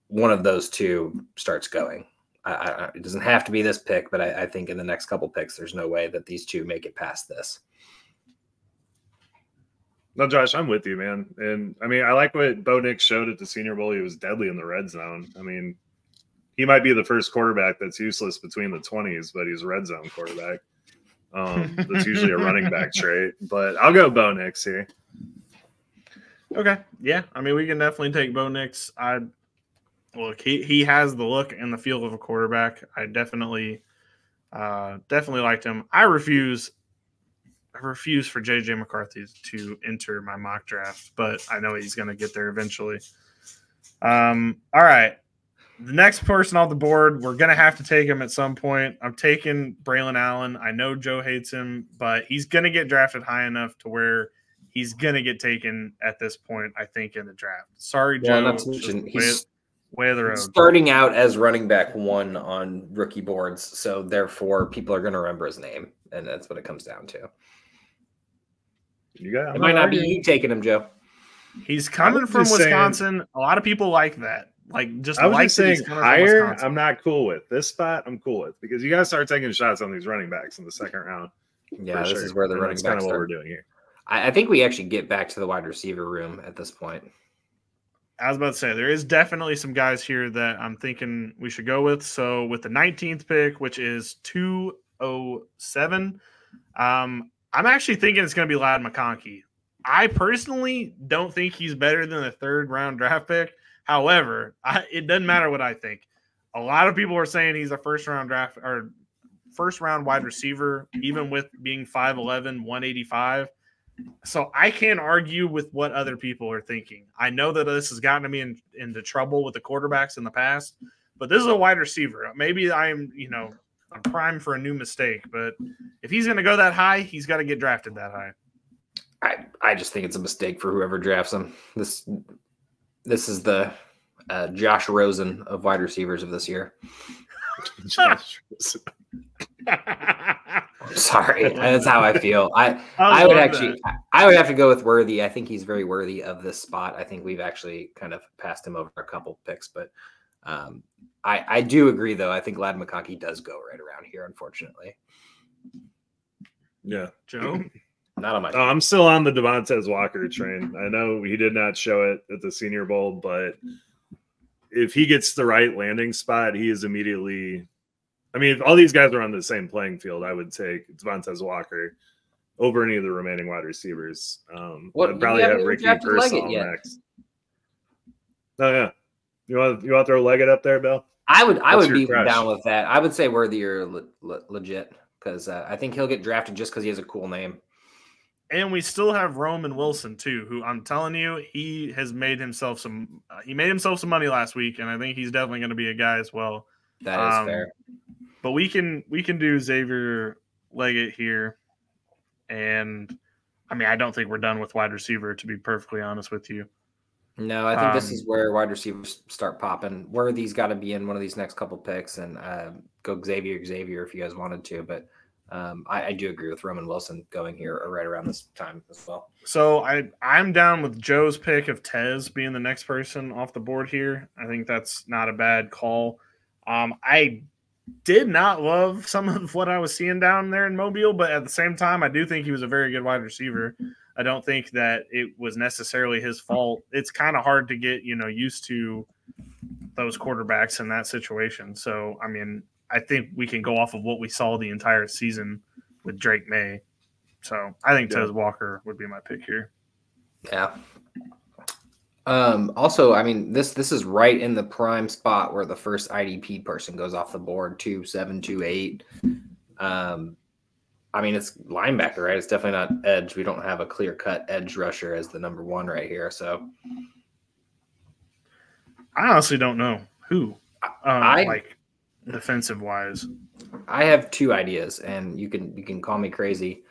S2: one of those two starts going. It doesn't have to be this pick, but I think in the next couple picks, there's no way that these two make it past this.
S1: No, Josh, I'm with you, man. And I mean, I like what Bo Nix showed at the Senior Bowl. He was deadly in the red zone. I mean, he might be the first quarterback that's useless between the 20s, but he's a red zone quarterback. That's usually a running back trait. But I'll go Bo Nix here.
S3: Okay. Yeah. I mean, we can definitely take Bo Nix. Look, he has the look and the feel of a quarterback. I definitely liked him. I refuse for JJ McCarthy to enter my mock draft, but I know he's going to get there eventually. All right. The next person off the board, we're going to have to take him at some point. I'm taking Braylon Allen. I know Joe hates him, but he's going to get drafted high enough to where he's going to get taken at this point, I think, in the draft. Sorry, Joe.
S2: Not to mention, he's
S3: way of the road.
S2: Starting out as running back 1 on rookie boards, so therefore people are going to remember his name, and that's what it comes down to. It might not be you taking him, Joe.
S3: He's coming from Wisconsin. A lot of people like that. I was
S1: just saying higher, I'm not cool with. This spot, I'm cool with, because you got to start taking shots on these running backs in the second round.
S2: Yeah, this is where the running backs
S1: kind of what we're doing here.
S2: I think we actually get back to the wide receiver room at this point.
S3: I was about to say, there is definitely some guys here that I'm thinking we should go with. So with the 19th pick, which is 207, I'm actually thinking it's going to be Ladd McConkey. I personally don't think he's better than a third-round draft pick. However, it doesn't matter what I think. A lot of people are saying he's a first-round wide receiver, even with being 5'11", 185. So I can't argue with what other people are thinking. I know that this has gotten me into trouble with the quarterbacks in the past, but this is a wide receiver. Maybe I'm primed for a new mistake, but if he's going to go that high, he's got to get drafted that high.
S2: I just think it's a mistake for whoever drafts him. This is the Josh Rosen of wide receivers of this year.
S1: Josh Rosen.
S2: I'm sorry, that's how I feel. I would have to go with Worthy. I think he's very worthy of this spot. I think we've actually kind of passed him over a couple picks, but I do agree, though. I think Ladd McConkey does go right around here, unfortunately.
S1: Yeah.
S3: Joe?
S2: Not on my team.
S1: I'm still on the Devontae Walker train. I know he did not show it at the Senior Bowl, but if he gets the right landing spot, he is immediately – I mean, if all these guys are on the same playing field, I would take Devontae Walker over any of the remaining wide receivers. I'd probably have Ricky Pearsall next. Oh, yeah. You want to throw Leggett up there, Bill?
S2: I would be down with that. I would say Worthy or legit, because I think he'll get drafted just because he has a cool name.
S3: And we still have Roman Wilson too, who I'm telling you, he has made himself some. He made himself some money last week, and I think he's definitely going to be a guy as well.
S2: That is fair.
S3: But we can do Xavier Leggett here, and I mean I don't think we're done with wide receiver, to be perfectly honest with you.
S2: No, I think this is where wide receivers start popping. Worthy's got to be in one of these next couple picks, and go Xavier if you guys wanted to, but. I do agree with Roman Wilson going here right around this time as well.
S3: So I'm down with Joe's pick of Tez being the next person off the board here. I think that's not a bad call. I did not love some of what I was seeing down there in Mobile, but at the same time, I do think he was a very good wide receiver. I don't think that it was necessarily his fault. It's kind of hard to get, used to those quarterbacks in that situation. So, I mean, I think we can go off of what we saw the entire season with Drake May. So I think Tez Walker would be my pick here.
S2: Yeah. Also, I mean, this is right in the prime spot where the first IDP person goes off the board, 2-7, 2-8. I mean, it's linebacker, right? It's definitely not edge. We don't have a clear-cut edge rusher as the number 1 right here. So
S3: I honestly don't know who. Defensive wise,
S2: I have 2 ideas, and you can call me crazy.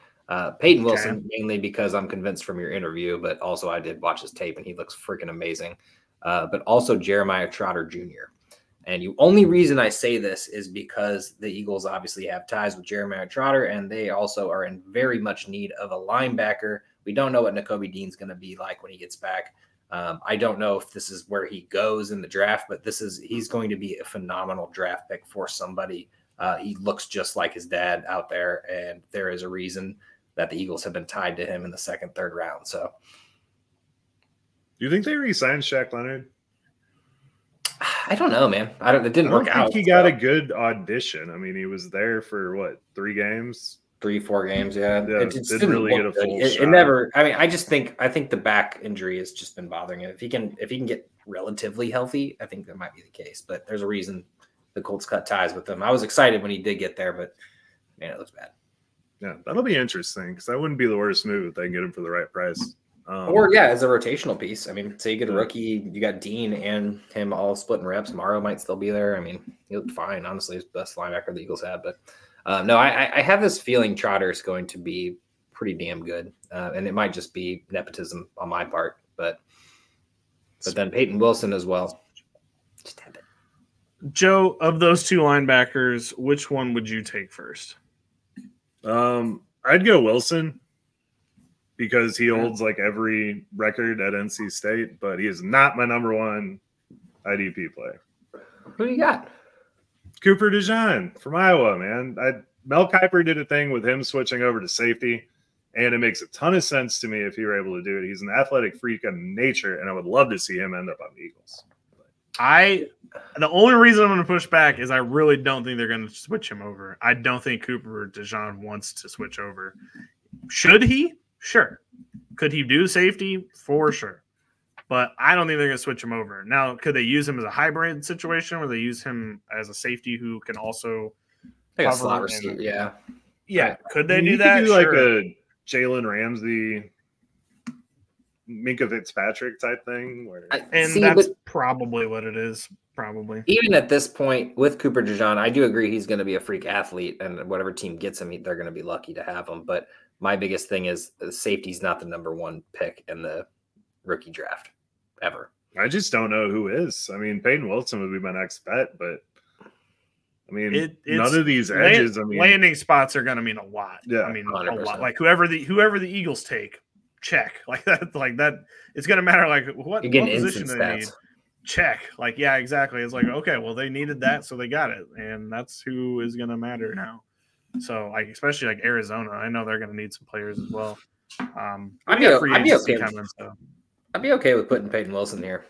S2: Peyton Wilson, mainly because I'm convinced from your interview, but also I did watch his tape and he looks freaking amazing. But also Jeremiah Trotter Jr. And the only reason I say this is because the Eagles obviously have ties with Jeremiah Trotter, and they also are in very much need of a linebacker. We don't know what Nakobe Dean's going to be like when he gets back. I don't know if this is where he goes in the draft, but he's going to be a phenomenal draft pick for somebody. He looks just like his dad out there, and there is a reason that the Eagles have been tied to him in the second, third round. So,
S1: do you think they re-signed Shaq Leonard?
S2: I don't know, man. It didn't work out.
S1: I think he got a good audition. I mean, he was there for what, 3 games?
S2: 3-4 games, yeah. It
S1: didn't really get a full shot.
S2: It never. I mean, I think the back injury has just been bothering him. If he can get relatively healthy, I think that might be the case. But there's a reason the Colts cut ties with him. I was excited when he did get there, but man, it looks bad.
S1: Yeah, that'll be interesting because that wouldn't be the worst move if they can get him for the right price.
S2: Or as a rotational piece. I mean, say you get a rookie, you got Dean and him all splitting reps. Morrow might still be there. I mean, he looked fine. Honestly, he's the best linebacker the Eagles had, but. No, I have this feeling Trotter is going to be pretty damn good, and it might just be nepotism on my part, but then Peyton Wilson as well. Just have it.
S3: Joe, of those 2 linebackers, which one would you take first?
S1: I'd go Wilson because he holds like every record at NC State, but he is not my number 1 IDP player.
S2: Who do you got?
S1: Cooper DeJean from Iowa, man. Mel Kiper did a thing with him switching over to safety, and it makes a ton of sense to me if he were able to do it. He's an athletic freak of nature, and I would love to see him end up on the Eagles.
S3: The only reason I'm going to push back is I really don't think they're going to switch him over. I don't think Cooper DeJean wants to switch over. Should he? Sure. Could he do safety? For sure. But I don't think they're going to switch him over. Now, could they use him as a hybrid situation where they use him as a safety who can also
S2: cover? Slot receiver, yeah.
S3: Yeah, could they do
S1: you
S3: that?
S1: Could do like a Jalen Ramsey, Minka Fitzpatrick type thing.
S3: That's probably what it is, probably.
S2: Even at this point, with Cooper DeJean, I do agree he's going to be a freak athlete, and whatever team gets him, they're going to be lucky to have him. But my biggest thing is the safety's not the number 1 pick in the rookie draft. Ever.
S1: I just don't know who is. I mean, Peyton Wilson would be my next bet, but I mean, none of these edges.
S3: Landing spots are going to mean a lot.
S1: Yeah,
S3: I mean,
S2: 100%.
S3: A lot. Like whoever the Eagles take, check like that. It's going to matter. Like what position do they need? Check. Like yeah, exactly. It's like okay, well they needed that, so they got it, and that's who is going to matter now. So like especially like Arizona, I know they're going to need some players as well.
S2: I'd be okay with putting Peyton Wilson here,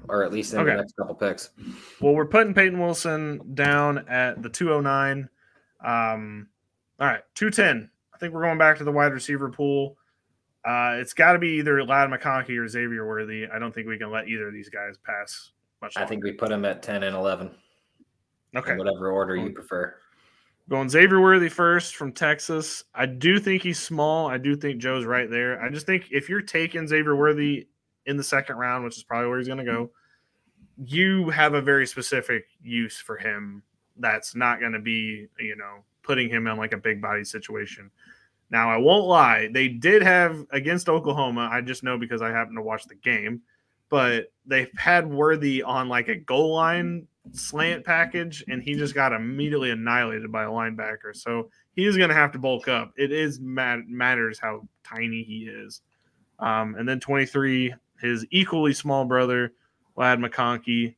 S2: or at least in the next couple picks.
S3: Well, we're putting Peyton Wilson down at the 209. All right, 210. I think we're going back to the wide receiver pool. It's got to be either Ladd McConkey or Xavier Worthy. I don't think we can let either of these guys pass much longer.
S2: I think we put him at 10 and 11.
S3: Okay.
S2: In whatever order you prefer.
S3: Going Xavier Worthy first from Texas. I do think he's small. I do think Joe's right there. I just think if you're taking Xavier Worthy in the second round, which is probably where he's going to go, you have a very specific use for him that's not going to be, putting him in like a big body situation. Now, I won't lie. They did have against Oklahoma. I just know because I happened to watch the game, but they had Worthy on like a goal line slant package, and he just got immediately annihilated by a linebacker. So he is going to have to bulk up. It is matters how tiny he is. And then 23, his equally small brother, Ladd McConkey,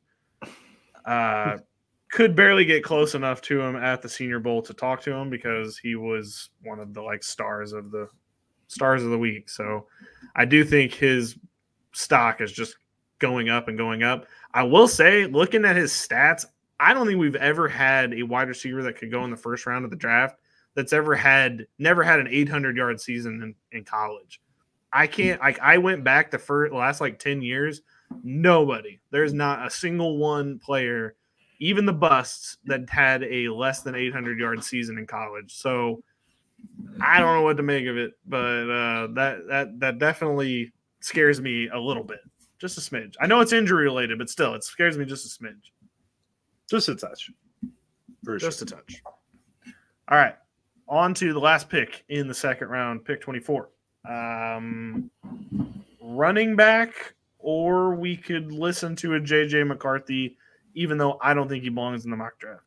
S3: could barely get close enough to him at the Senior Bowl to talk to him because he was one of the like stars of the week. So I do think his stock is just going up and going up. I will say, looking at his stats, I don't think we've ever had a wide receiver that could go in the first round of the draft that's never had an 800-yard season in college. I went back the last like 10 years. Nobody. There's not a single one player, even the busts, that had a less than 800-yard season in college. So I don't know what to make of it, but that definitely scares me a little bit, just a smidge. I know it's injury related, but still, it scares me just a smidge,
S1: just a touch,
S3: just a touch. All right, on to the last pick in the second round, pick 24. Running back, or we could listen to a JJ McCarthy, even though I don't think he belongs in the mock draft.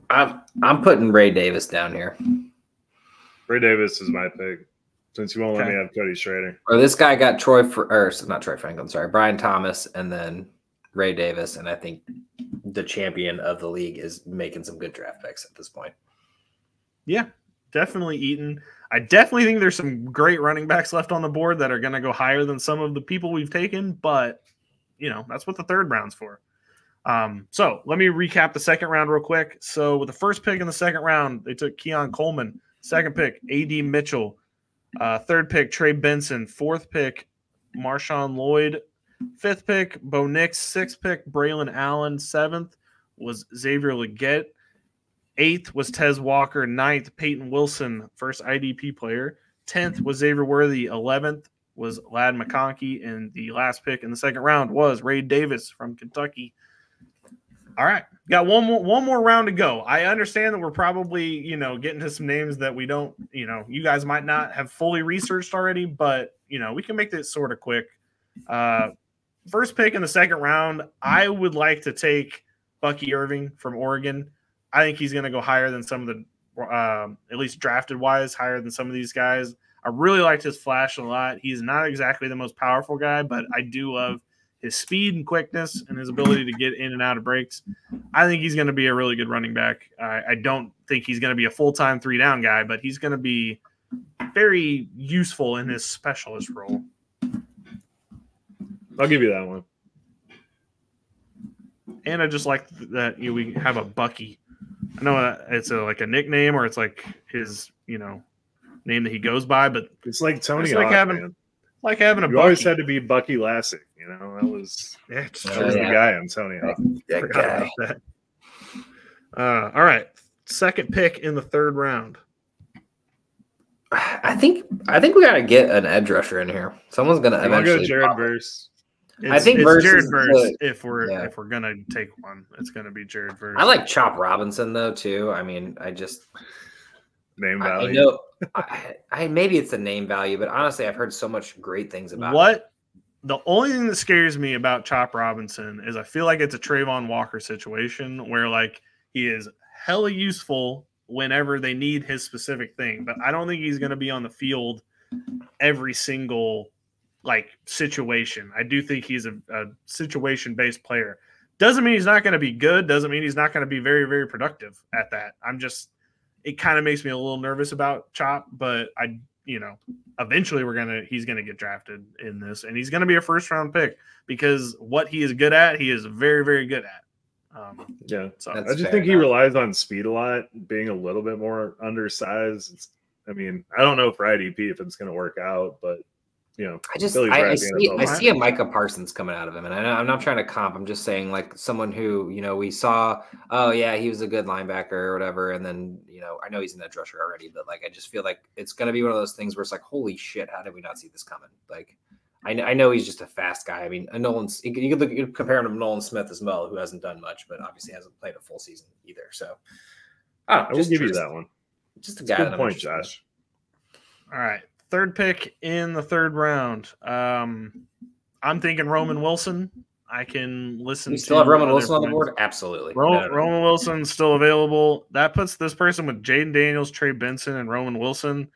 S2: I'm putting Ray Davis down here.
S1: Ray Davis is my pick. since you won't let me have Cody Schrader.
S2: Or this guy got not Troy Franklin, sorry, Brian Thomas, and then Ray Davis, and I think the champion of the league is making some good draft picks at this point.
S3: Yeah, definitely Eaton. I definitely think there's some great running backs left on the board that are going to go higher than some of the people we've taken, but that's what the third round's for. So let me recap the second round real quick. So with the first pick in the second round, they took Keon Coleman. Second pick, A.D. Mitchell. Third pick, Trey Benson. Fourth pick, Marshawn Lloyd. Fifth pick, Bo Nix. Sixth pick, Braylon Allen. Seventh was Xavier Leggett. Eighth was Tez Walker. Ninth, Peyton Wilson, first IDP player. 10th was Xavier Worthy. 11th was Ladd McConkey. And the last pick in the second round was Ray Davis from Kentucky. All right. Got one more round to go. I understand that we're probably, getting to some names that we don't, you guys might not have fully researched already, but, we can make this sort of quick. First pick in the second round, I would like to take Bucky Irving from Oregon. I think he's going to go higher than some of the, at least drafted wise, higher than some of these guys. I really liked his flash a lot. He's not exactly the most powerful guy, but I do love his speed and quickness and his ability to get in and out of breaks. I think he's going to be a really good running back. I don't think he's going to be a full-time 3-down guy, but he's going to be very useful in his specialist role.
S1: I'll give you that one.
S3: And I just like that we have a Bucky. I know it's like a nickname or it's like his, name that he goes by, but
S1: it's like Tony
S3: it's
S1: Hawk,
S3: like having a
S1: you
S3: Bucky.
S1: always had to be Bucky Lassick. That was the guy on Tony Hawk.
S2: That guy.
S3: That. All right. Second pick in the third round.
S2: I think we got to get an edge rusher in here. Someone's going to eventually.
S1: I'll go Jared Verse.
S2: I think
S3: it's Jared Verse. If we're gonna take one, it's gonna be Jared Verse.
S2: I like Chop Robinson though too. I mean, I just
S1: name value.
S2: I know. I maybe it's the name value, but honestly, I've heard so much great things about
S3: what. The only thing that scares me about Chop Robinson is I feel like it's a Trayvon Walker situation where like he is hella useful whenever they need his specific thing, but I don't think he's gonna be on the field every single situation. I do think he's a situation-based player. Doesn't mean he's not going to be good. Doesn't mean he's not going to be very, very productive at that. It kind of makes me a little nervous about Chop, but eventually he's going to get drafted in this, and he's going to be a first-round pick because what he is good at, he is very, very good at.
S1: So I just think he relies on speed a lot, being a little bit more undersized. I don't know for IDP if it's going to work out, but
S2: I see a Micah Parsons coming out of him, and I'm not trying to comp. I'm just saying someone who we saw. Oh yeah, he was a good linebacker or whatever, and then I know he's an edge rusher already, but I just feel like it's going to be one of those things where it's like, holy shit, how did we not see this coming? I know he's just a fast guy. I mean, you could compare him to Nolan Smith as well, who hasn't done much, but obviously hasn't played a full season either. So
S1: I will give you that one.
S2: Just a guy.
S1: Good point, Josh.
S3: All right. Third pick in the third round. I'm thinking Roman Wilson. I can listen.
S2: You still have Roman Wilson on the board? Absolutely.
S3: Roman Wilson's still available. That puts this person with Jaden Daniels, Trey Benson, and Roman Wilson.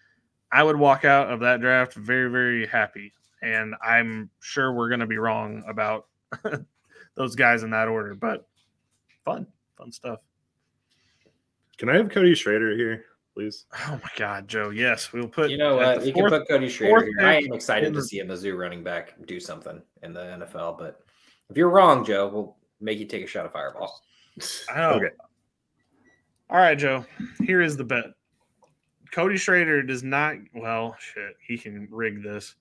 S3: I would walk out of that draft very, very happy. And I'm sure we're going to be wrong about those guys in that order. But fun stuff.
S1: Can I have Cody Schrader here? Please.
S3: Oh my God, Joe! Yes, we'll put.
S2: You know what? You can put Cody Schrader here. I am excited to see a Mizzou running back do something in the NFL. But if you're wrong, Joe, we'll make you take a shot of Fireball.
S3: Okay. All right, Joe. Here is the bet. Cody Schrader does not. Well, shit. He can rig this.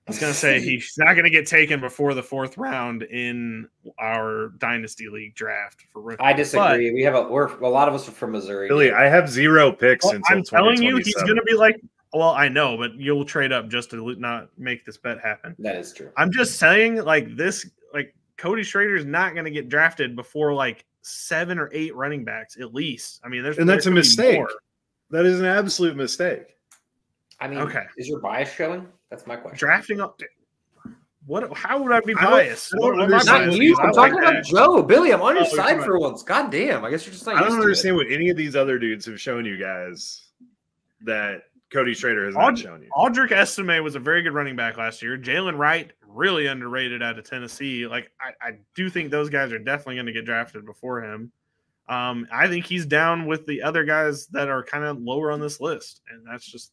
S3: I was going to say he's not going to get taken before the fourth round in our Dynasty League draft for rookie.
S2: I disagree. But a lot of us are from Missouri.
S1: Billy, I have 0 picks until
S3: I'm telling you, he's going to be like, well, I know, but you'll trade up just to not make this bet happen.
S2: That is true.
S3: I'm just saying, Cody Schrader is not going to get drafted before 7 or 8 running backs at least. I mean,
S1: that's a mistake. That is an absolute mistake.
S2: I mean, is your bias showing? That's my question.
S3: Drafting up. What? How would I be biased?
S2: Not you. I'm talking about Joe. Billy, I'm on your side for once. God damn. I guess you're just not.
S1: I don't understand what any of these other dudes have shown you guys that Cody Schrader has not shown you.
S3: Aldrich Estime was a very good running back last year. Jalen Wright, really underrated out of Tennessee. Like, I do think those guys are definitely going to get drafted before him. I think he's down with the other guys that are kind of lower on this list, and that's just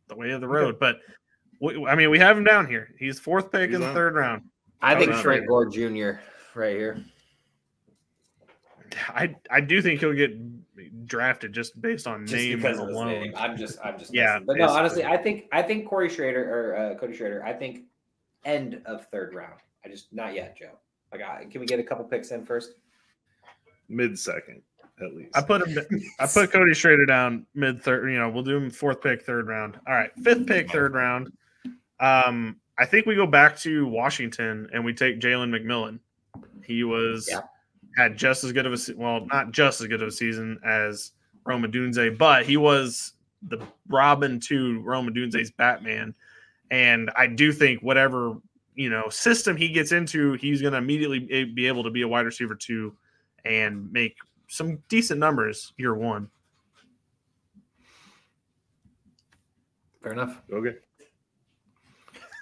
S3: the way of the road. But we have him down here. He's fourth pick in the third round.
S2: I think Frank Gore Jr. right here.
S3: I do think he'll get drafted just based on
S2: just
S3: name
S2: because of his
S3: alone.
S2: name. I'm just
S3: yeah.
S2: But no, honestly, I think Corey Schrader or Cody Schrader. I think end of third round. Not yet, Joe. Like, can we get a couple picks in first?
S1: Mid-second, at least.
S3: I put Cody Schrader down mid-third. We'll do him fourth pick, third round. All right, fifth pick, third round. I think we go back to Washington and we take Jalen McMillan. He had just as good of not just as good of a season as Rome Odunze, but he was the Robin to Rome Odunze's Batman. And I do think whatever system he gets into, he's going to immediately be able to be a wide receiver 2 and make some decent numbers year 1.
S2: Fair enough.
S1: Okay.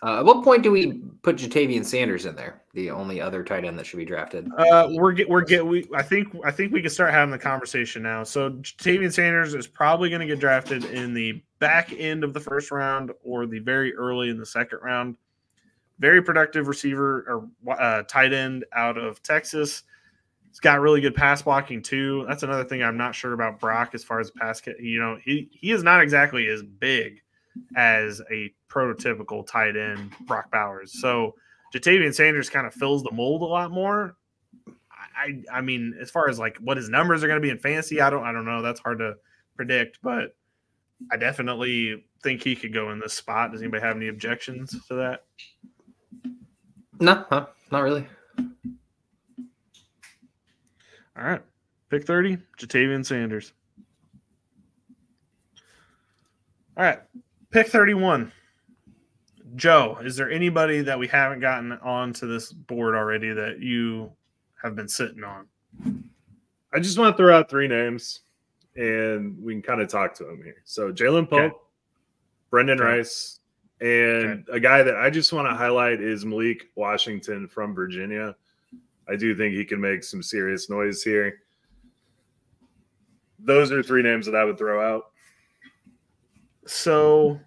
S2: At what point do we put Jatavian Sanders in there? The only other tight end that should be drafted.
S3: I think we can start having the conversation now. So Jatavian Sanders is probably going to get drafted in the back end of the first round or the very early in the second round. Very productive receiver or tight end out of Texas. He's got really good pass blocking too. That's another thing I'm not sure about Brock as far as pass. He is not exactly as big as a prototypical tight end Brock Bowers. So Jatavian Sanders kind of fills the mold a lot more. I mean, as far as like what his numbers are going to be in fantasy, I don't know. That's hard to predict, but I definitely think he could go in this spot. Does anybody have any objections to that?
S2: No, not really.
S3: All right. Pick 30, Jatavian Sanders. All right. Pick 31. Joe, is there anybody that we haven't gotten onto this board already that you have been sitting on?
S1: I just want to throw out 3 names, and we can kind of talk to them here. So Jalen Pope, Brendan Rice, and a guy that I just want to highlight is Malik Washington from Virginia. I do think he can make some serious noise here. Those are 3 names that I would throw out.
S3: So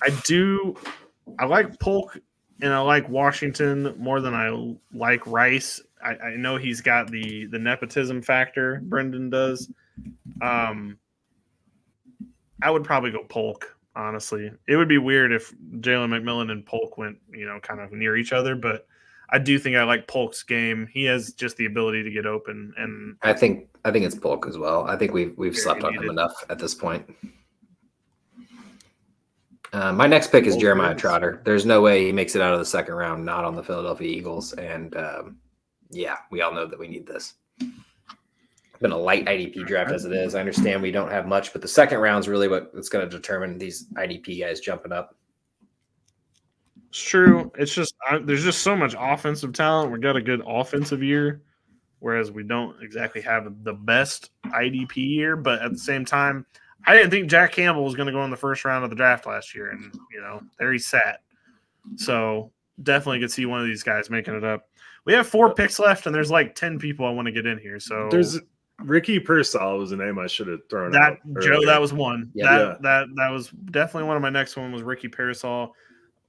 S3: I like Polk and I like Washington more than I like Rice. I know he's got the nepotism factor, Brendan does. I would probably go Polk, honestly. It would be weird if Jalen McMillan and Polk went, kind of near each other, but I do think I like Polk's game. He has just the ability to get open, and
S2: I think it's Polk as well. I think we've slept on him enough at this point. My next pick is Jeremiah Trotter. There's no way he makes it out of the second round, not on the Philadelphia Eagles. And we all know that we need this. It's been a light IDP draft as it is. I understand we don't have much, but the second round is really what's going to determine these IDP guys jumping up.
S3: It's true. It's just there's just so much offensive talent. We got a good offensive year, whereas we don't exactly have the best IDP year. But at the same time, I didn't think Jack Campbell was going to go in the first round of the draft last year, and there he sat. So definitely could see one of these guys making it up. We have 4 picks left, and there's like 10 people I want to get in here. So
S1: there's Ricky Pearsall was a name I should have thrown
S3: that
S1: out.
S3: Joe.
S1: Earlier.
S3: That was one.
S1: Yeah.
S3: That was definitely one of my next one was Ricky Pearsall.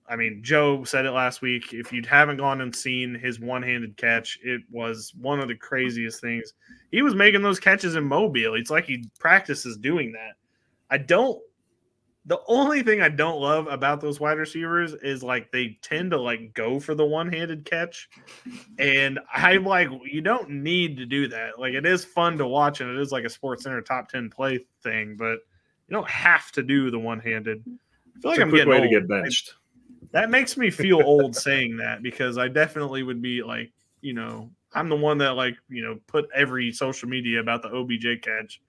S3: I mean, Joe said it last week. If you haven't gone and seen his one-handed catch, it was one of the craziest things. He was making those catches in Mobile. It's like he practices doing that. The only thing I don't love about those wide receivers is like they tend to like go for the one-handed catch. And I'm like, you don't need to do that. Like, it is fun to watch, and it is like a Sports Center top 10 play thing, but you don't have to do the one-handed. I feel like I'm getting
S1: way
S3: old.
S1: to get benched.
S3: That makes me feel old saying that, because I definitely would be like, I'm the one that put every social media about the OBJ catch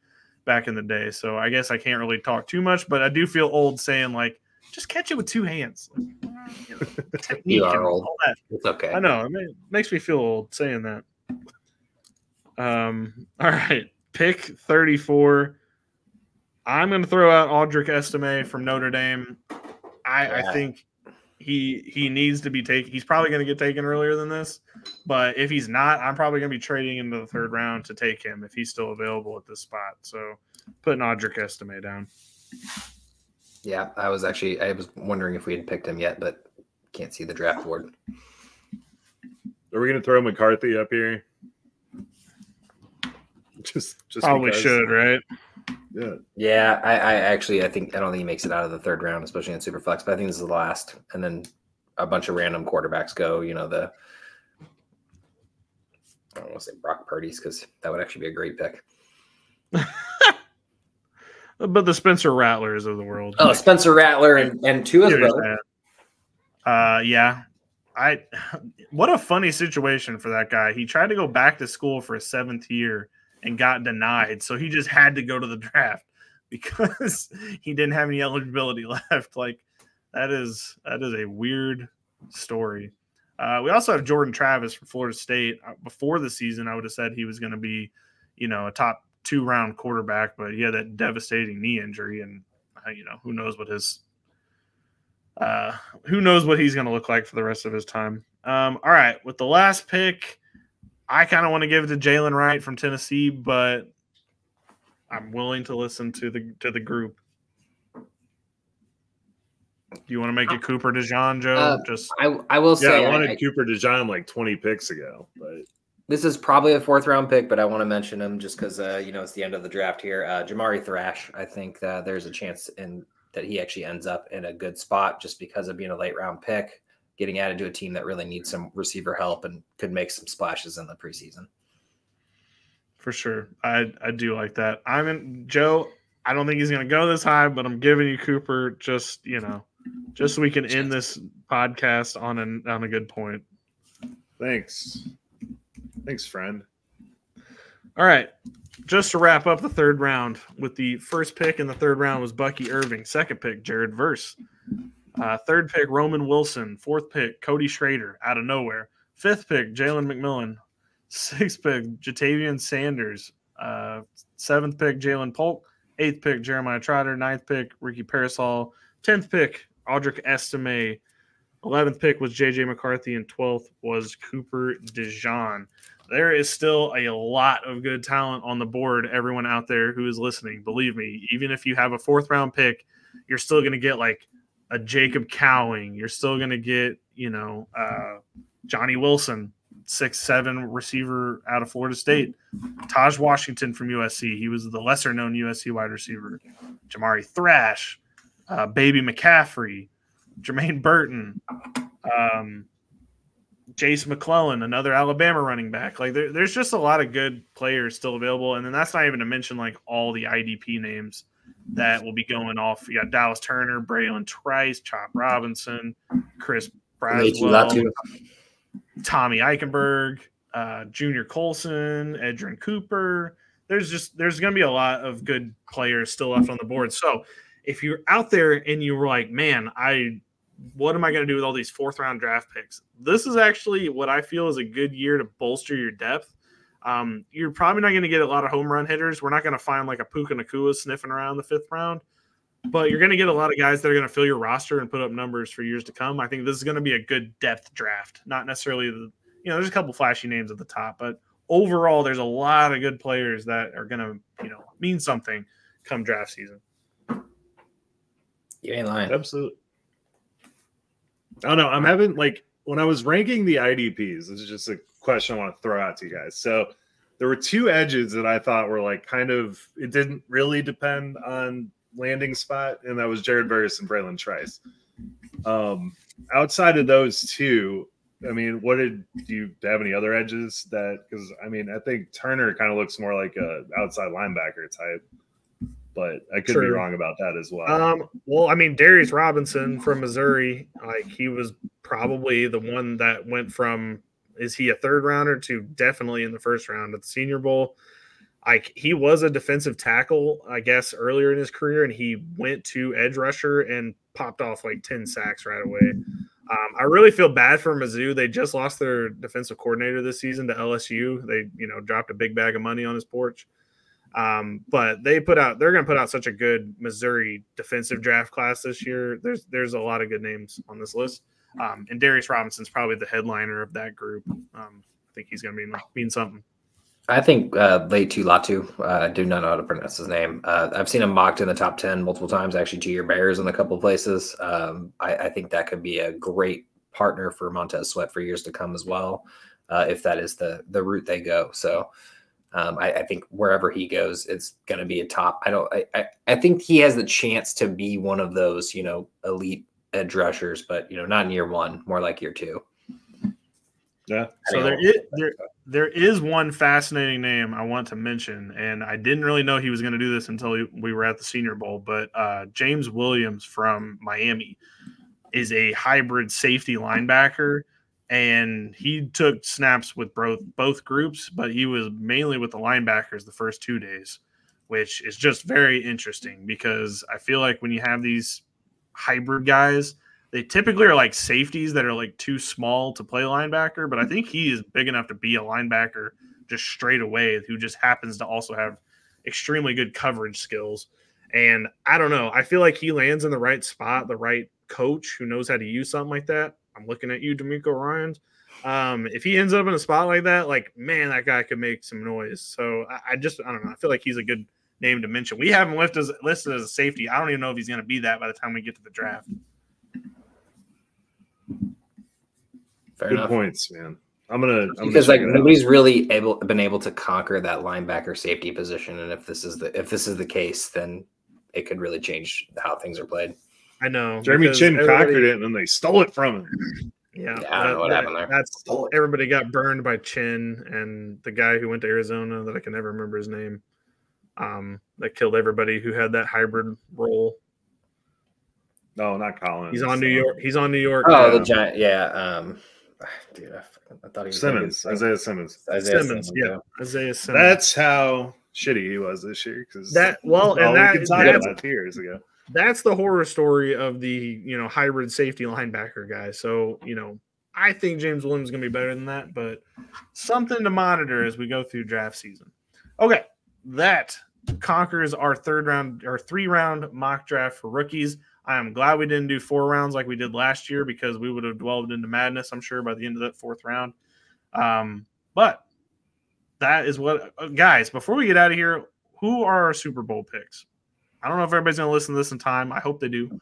S3: back in the day. So I guess I can't really talk too much, but I do feel old saying like, just catch it with 2 hands.
S2: You are old. It's okay.
S3: I know. It makes me feel old saying that. All right. Pick 34. I'm going to throw out Audric Estime from Notre Dame. I think he needs to be taken. He's probably going to get taken earlier than this, but if he's not, I'm probably going to be trading into the third round to take him if he's still available at this spot. So putting Audric Estime down.
S2: Yeah, I was wondering if we had picked him yet, but can't see the draft board.
S1: Are we going to throw McCarthy up here? Just
S3: probably
S1: because.
S3: Should, right?
S1: Yeah.
S2: Yeah, I don't think he makes it out of the third round, especially in Superflex, but I think this is the last. And then a bunch of random quarterbacks go, I don't want to say Brock Purdy's because that would actually be a great pick.
S3: But the Spencer Rattlers of the world.
S2: Oh, Spencer Rattler and Tua's brother.
S3: Yeah. What a funny situation for that guy. He tried to go back to school for a 7th year and got denied. So he just had to go to the draft because he didn't have any eligibility left. Like that is a weird story. We also have Jordan Travis from Florida State. Before the season, I would have said he was going to be, a top 2-round quarterback, but he had that devastating knee injury, and who knows what he's going to look like for the rest of his time. All right, with the last pick, I kind of want to give it to Jalen Wright from Tennessee, but I'm willing to listen to the group. Do you want to make it Cooper DeJean, Joe?
S2: I will say
S1: I wanted Cooper DeJean like 20 picks ago, but
S2: this is probably a 4th-round pick, but I want to mention him just because it's the end of the draft here. Jamari Thrash, I think that there's a chance that he actually ends up in a good spot just because of being a late-round pick, getting added to a team that really needs some receiver help and could make some splashes in the preseason.
S3: For sure. I do like that. Joe, I don't think he's going to go this high, but I'm giving you Cooper just so we can end this podcast on a good point.
S1: Thanks, friend.
S3: All right. Just to wrap up the third round, with the first pick in the third round was Bucky Irving. Second pick, Jared Verse. Third pick, Roman Wilson. Fourth pick, Cody Schrader, out of nowhere. Fifth pick, Jalen McMillan. Sixth pick, Jatavian Sanders. Seventh pick, Jalen Polk. Eighth pick, Jeremiah Trotter. Ninth pick, Ricky Parasol. 10th pick, Audric Estime. 11th pick was J.J. McCarthy, and 12th was Cooper DeJean. There is still a lot of good talent on the board, everyone out there who is listening. Believe me, even if you have a 4th-round pick, you're still going to get like a Jacob Cowing. You're still going to get, Johnny Wilson, 6'7" receiver out of Florida State. Taj Washington from USC. He was the lesser-known USC wide receiver. Jamari Thrash, Baby McCaffrey, Jermaine Burton, Jace McClellan, another Alabama running back. Like there's just a lot of good players still available. And then that's not even to mention like all the IDP names that will be going off. You got Dallas Turner, Braylon Trice, Chop Robinson, Chris Braswell, Tommy Eichenberg, Junior Colson, Edrin Cooper. There's going to be a lot of good players still left on the board. So if you're out there and you were like, man, what am I going to do with all these 4th-round draft picks? This is actually what I feel is a good year to bolster your depth. You're probably not going to get a lot of home run hitters. We're not going to find like a Puka Nacua sniffing around the 5th round, but you're going to get a lot of guys that are going to fill your roster and put up numbers for years to come. I think this is going to be a good depth draft, not necessarily there's a couple flashy names at the top, but overall there's a lot of good players that are going to, mean something come draft season.
S2: You ain't lying.
S1: Absolutely. I don't know. I'm having when I was ranking the IDPs, this is just a question I want to throw out to you guys. So there were 2 edges that I thought were it didn't really depend on landing spot, and that was Jared Verse and Braylon Trice. Outside of those 2, I mean, do you have any other edges because I think Turner kind of looks more like a outside linebacker type. But I could be wrong about that as well.
S3: Darius Robinson from Missouri, he was probably the one that went from, is he a 3rd rounder to definitely in the 1st round at the Senior Bowl. He was a defensive tackle, I guess, earlier in his career, and he went to edge rusher and popped off 10 sacks right away. I really feel bad for Mizzou. They just lost their defensive coordinator this season to LSU. They, dropped a big bag of money on his porch. But they're going to put out such a good Missouri defensive draft class this year. There's a lot of good names on this list. And Darius Robinson's probably the headliner of that group. I think he's going to mean something.
S2: I think Leitu Latu, I do not know how to pronounce his name. I've seen him mocked in the top 10 multiple times, actually to your Bears in a couple of places. I think that could be a great partner for Montez Sweat for years to come as well, if that is the route they go. So I think wherever he goes, it's going to be a top. I think he has the chance to be one of those, elite edge rushers, but, not in year one, more like year two.
S1: Yeah.
S3: So there is one fascinating name I want to mention, and I didn't really know he was going to do this until we were at the Senior Bowl, but James Williams from Miami is a hybrid safety linebacker, and he took snaps with both groups, but he was mainly with the linebackers the first 2 days, which is just very interesting because I feel like when you have these hybrid guys, they typically are like safeties that are like too small to play linebacker, but I think he is big enough to be a linebacker just straight away, who just happens to also have extremely good coverage skills. And I don't know, I feel like he lands in the right spot, the right coach who knows how to use something like that. I'm looking at you, D'Amico Ryans. If he ends up in a spot like that, man, that guy could make some noise. So I don't know. I feel like he's a good name to mention. We have him listed as a safety. I don't even know if he's going to be that by the time we get to the draft.
S1: Fair enough. Points, man.
S2: Because nobody's really been able to conquer that linebacker safety position, and if this is the case, then it could really change how things are played.
S3: I know.
S1: Jeremy Chin conquered it, and then they stole it from him.
S2: Yeah, I don't know what happened there.
S3: Everybody got burned by Chin, and the guy who went to Arizona that I can never remember his name. That killed everybody who had that hybrid role.
S1: No, not Collins.
S3: He's on New York. He's on New York.
S2: Oh, the Giant. Yeah. Dude, I thought he was
S1: Simmons. Isaiah Simmons.
S3: Isaiah Simmons.
S1: That's how shitty he was this year. Because
S3: that's
S1: about 2 years ago.
S3: That's the horror story of the hybrid safety linebacker guy. So I think James Williams is going to be better than that, but something to monitor as we go through draft season. Okay, that conquers our 3-round mock draft for rookies. I am glad we didn't do 4 rounds like we did last year because we would have delved into madness, I'm sure, by the end of that 4th round. But that is what – guys, before we get out of here, who are our Super Bowl picks? I don't know if everybody's going to listen to this in time. I hope they do.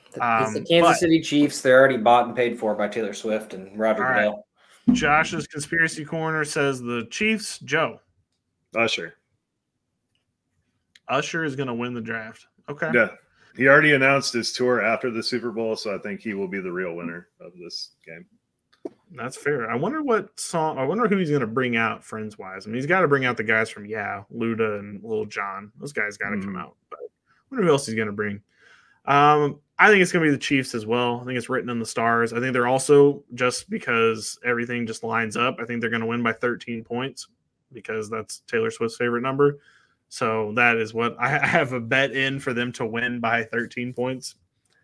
S2: It's the Kansas City Chiefs. They're already bought and paid for by Taylor Swift and Roger Goodell.
S3: Right. Josh's Conspiracy Corner says the Chiefs. Joe.
S1: Usher
S3: is going to win the draft. Okay.
S1: Yeah. He already announced his tour after the Super Bowl, so I think he will be the real winner of this game.
S3: That's fair. I wonder who he's going to bring out friends-wise. I mean, he's got to bring out the guys from Luda and Lil Jon. Those guys got to come out. But I wonder who else he's going to bring. I think it's going to be the Chiefs as well. I think it's written in the stars. I think they're also, just because everything just lines up, I think they're going to win by 13 points because that's Taylor Swift's favorite number. So that is what I have a bet in for them to win by 13 points.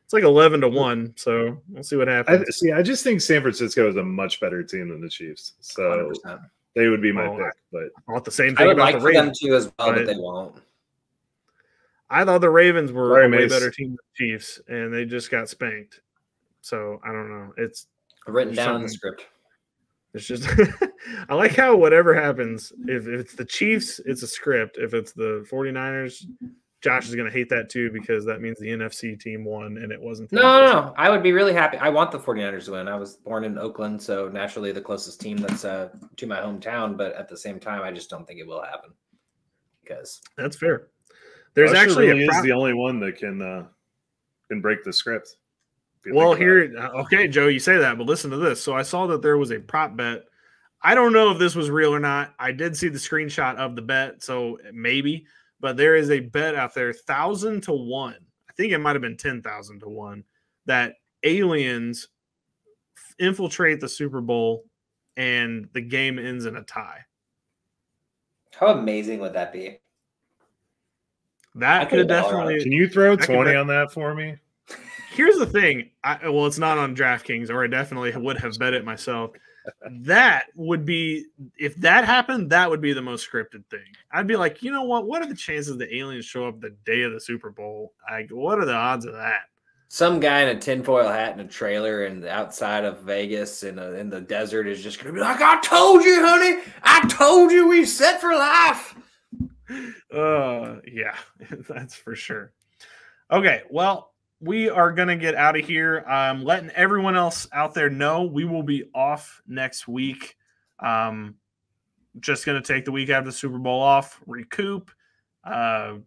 S3: It's like 11-1, so we'll see what happens.
S1: I just think San Francisco is a much better team than the Chiefs, so 100%. They would be my pick. But
S3: I want the same thing about the Ravens.
S2: Them too as well, but they won't.
S3: I thought the Ravens were a way better team than the Chiefs, and they just got spanked. So I don't know. It's
S2: written down in the script.
S3: It's just I like how whatever happens, if it's the Chiefs, it's a script. If it's the 49ers, Josh is going to hate that too because that means the NFC team won and it wasn't.
S2: No. I would be really happy. I want the 49ers to win. I was born in Oakland, so naturally the closest team that's to my hometown. But at the same time, I just don't think it will happen because
S3: that's fair. There's
S1: Usher
S3: actually
S1: really is the only one that can break the script.
S3: Well, okay, Joe, you say that, but listen to this. So I saw that there was a prop bet. I don't know if this was real or not. I did see the screenshot of the bet, so maybe. But there is a bet out there, 1,000 to 1. I think it might have been 10,000 to 1 that aliens infiltrate the Super Bowl and the game ends in a tie.
S2: How amazing would that be?
S3: That could definitely.
S1: Can you throw 20 on that for me?
S3: Here's the thing. Well, it's not on DraftKings, or I definitely would have bet it myself. That would be, if that happened, that would be the most scripted thing. I'd be like, you know what? What are the chances the aliens show up the day of the Super Bowl? Like, what are the odds of that?
S2: Some guy in a tinfoil hat in a trailer and outside of Vegas in the desert is just going to be like, I told you, honey. I told you we set for life.
S3: Yeah, that's for sure. Okay, well, we are going to get out of here. Letting everyone else out there know we will be off next week. Just going to take the week after the Super Bowl off, recoup.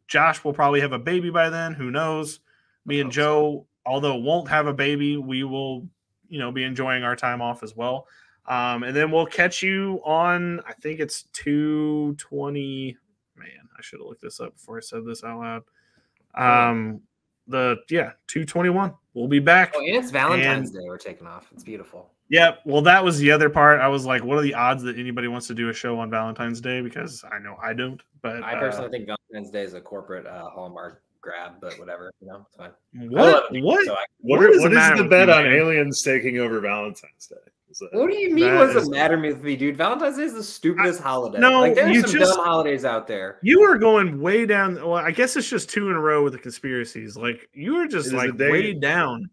S3: Josh will probably have a baby by then. Who knows? Me and Joe, although won't have a baby, we will, be enjoying our time off as well. And then we'll catch you on, I think it's 2/20. Man, I should have looked this up before I said this out loud. 2/21. We'll be back.
S2: Oh, and it's Valentine's Day. We're taking off. It's beautiful.
S3: Yeah, well, that was the other part. I was like, what are the odds that anybody wants to do a show on Valentine's Day? Because I know I don't. But
S2: I personally think Valentine's Day is a corporate Hallmark grab, but whatever. It's fine.
S3: What is
S1: the bet on aliens taking over Valentine's Day?
S2: What do you mean? What's the matter with me, dude? Valentine's Day is the stupidest holiday.
S3: No,
S2: there's some dumb holidays out there.
S3: You are going way down. Well, I guess it's just 2 in a row with the conspiracies. Like, you were just way down.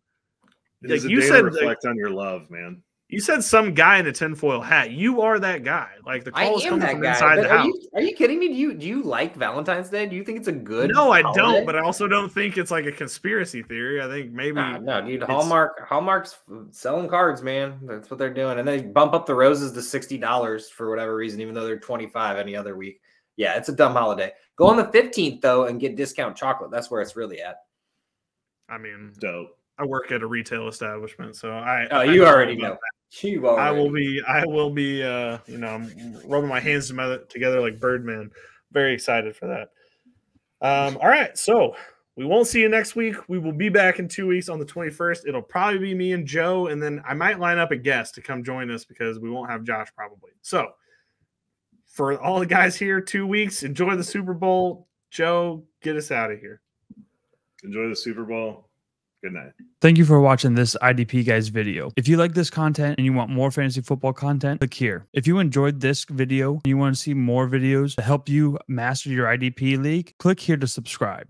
S1: Like, you said, reflect on your love, man.
S3: You said some guy in a tinfoil hat. You are that guy. Like, the call is coming from inside the house.
S2: Are you kidding me? Do you like Valentine's Day? Do you think it's a good?
S3: No, I don't. But I also don't think it's like a conspiracy theory. I think maybe
S2: no, dude. Hallmark's selling cards, man. That's what they're doing, and they bump up the roses to $60 for whatever reason, even though they're $25 any other week. Yeah, it's a dumb holiday. Go on the 15th though and get discount chocolate. That's where it's really at.
S3: I mean,
S1: dope.
S3: I work at a retail establishment, so
S2: you already know.
S3: I will be, I'm rubbing my hands together like Birdman. Very excited for that. All right, so we won't see you next week. We will be back in 2 weeks on the 21st. It'll probably be me and Joe, and then I might line up a guest to come join us because we won't have Josh probably. So for all the guys here, 2 weeks, enjoy the Super Bowl. Joe, get us out of here.
S1: Enjoy the Super Bowl. Good night.
S4: Thank you for watching this IDP Guys video. If you like this content and you want more fantasy football content, click here. If you enjoyed this video and you want to see more videos to help you master your IDP league, click here to subscribe.